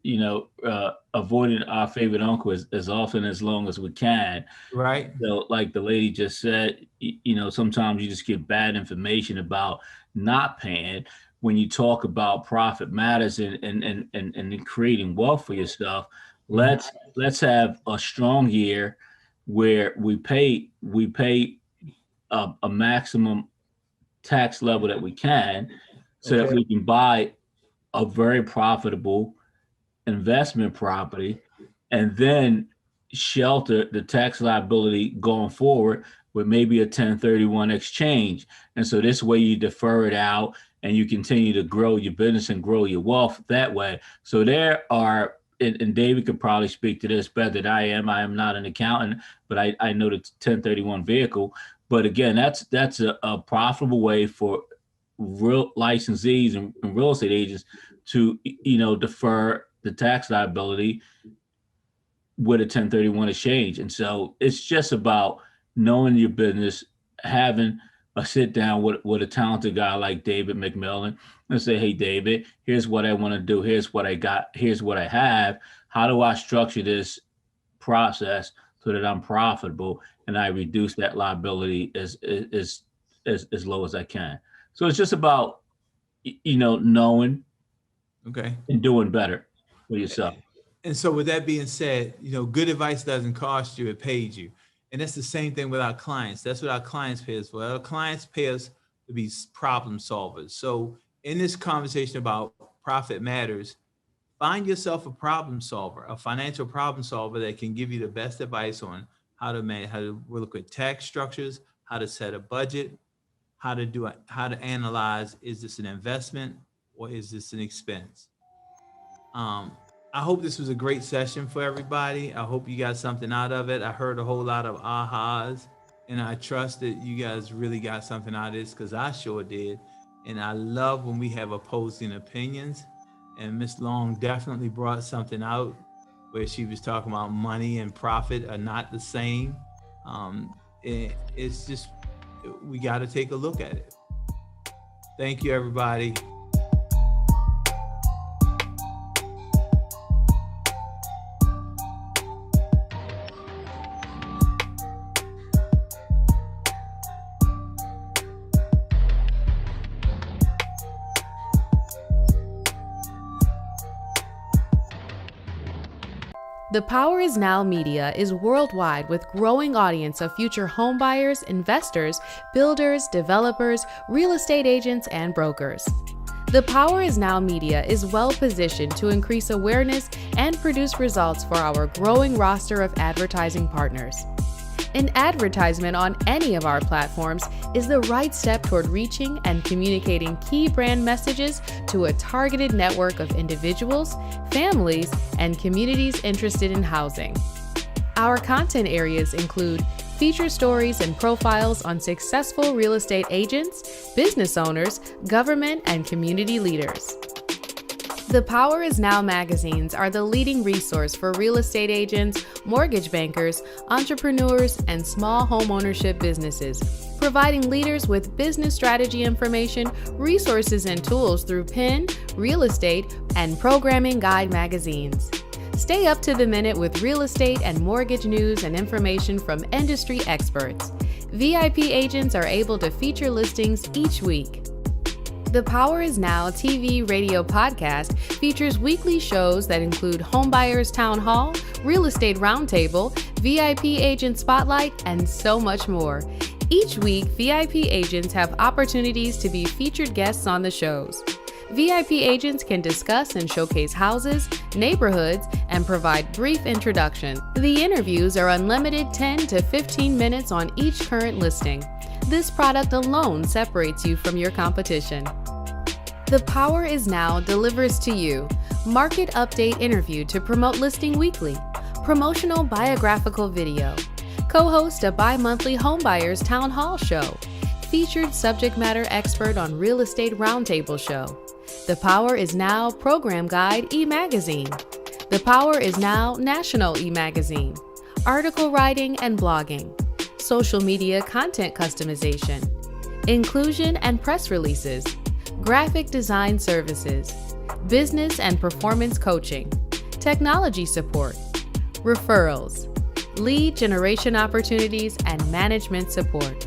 avoiding our favorite uncle as often as long as we can. Right. So like the lady just said, sometimes you just get bad information about not paying. When you talk about profit matters and creating wealth for yourself, let's have a strong year where we pay a maximum tax level that we can, so that we can buy a very profitable investment property, and then shelter the tax liability going forward with maybe a 1031 exchange. And so this way you defer it out and you continue to grow your business and grow your wealth that way. So there are, and David could probably speak to this better than I am. I am not an accountant, but I know the 1031 vehicle. But again, that's a profitable way for real licensees and real estate agents to, defer the tax liability with a 1031 exchange. And so it's just about knowing your business, having a sit down with a talented guy like David McMillan and say, hey, David, here's what I want to do. Here's what I got. Here's what I have. How do I structure this process so that I'm profitable and I reduce that liability as low as I can? So it's just about, knowing and doing better for yourself. And so with that being said, good advice doesn't cost you, it pays you. And that's the same thing with our clients. That's what our clients pay us for. Our clients pay us to be problem solvers. So in this conversation about profit matters, find yourself a problem solver, a financial problem solver that can give you the best advice on how to look at tax structures, how to set a budget, how to analyze, is this an investment or is this an expense? I hope this was a great session for everybody. I hope you got something out of it. I heard a whole lot of ahas, and I trust that you guys really got something out of this, because I sure did. And I love when we have opposing opinions. And Ms. Long definitely brought something out where she was talking about money and profit are not the same. It's just, we got to take a look at it. Thank you, everybody. The Power is Now Media is worldwide with growing audience of future home buyers, investors, builders, developers, real estate agents, and brokers. The Power is Now Media is well positioned to increase awareness and produce results for our growing roster of advertising partners. An advertisement on any of our platforms is the right step toward reaching and communicating key brand messages to a targeted network of individuals, families, and communities interested in housing. Our content areas include feature stories and profiles on successful real estate agents, business owners, government, and community leaders. The Power is Now magazines are the leading resource for real estate agents, mortgage bankers, entrepreneurs, and small home ownership businesses, providing leaders with business strategy information, resources, and tools through PIN, real estate, and programming guide magazines. Stay up to the minute with real estate and mortgage news and information from industry experts. VIP agents are able to feature listings each week. The Power is Now TV radio podcast features weekly shows that include Homebuyers Town Hall, Real Estate Roundtable, VIP Agent Spotlight, and so much more. Each week, VIP agents have opportunities to be featured guests on the shows. VIP agents can discuss and showcase houses, neighborhoods, and provide brief introduction. The interviews are unlimited 10 to 15 minutes on each current listing. This product alone separates you from your competition. The Power is Now delivers to you market update interview to promote listing weekly, promotional biographical video, co-host a bi-monthly Homebuyers Town Hall show, featured subject matter expert on Real Estate Roundtable show, The Power is Now program guide e-magazine, The Power is Now national e-magazine, article writing and blogging, social media content customization, inclusion and press releases, graphic design services, business and performance coaching, technology support, referrals, lead generation opportunities, and management support.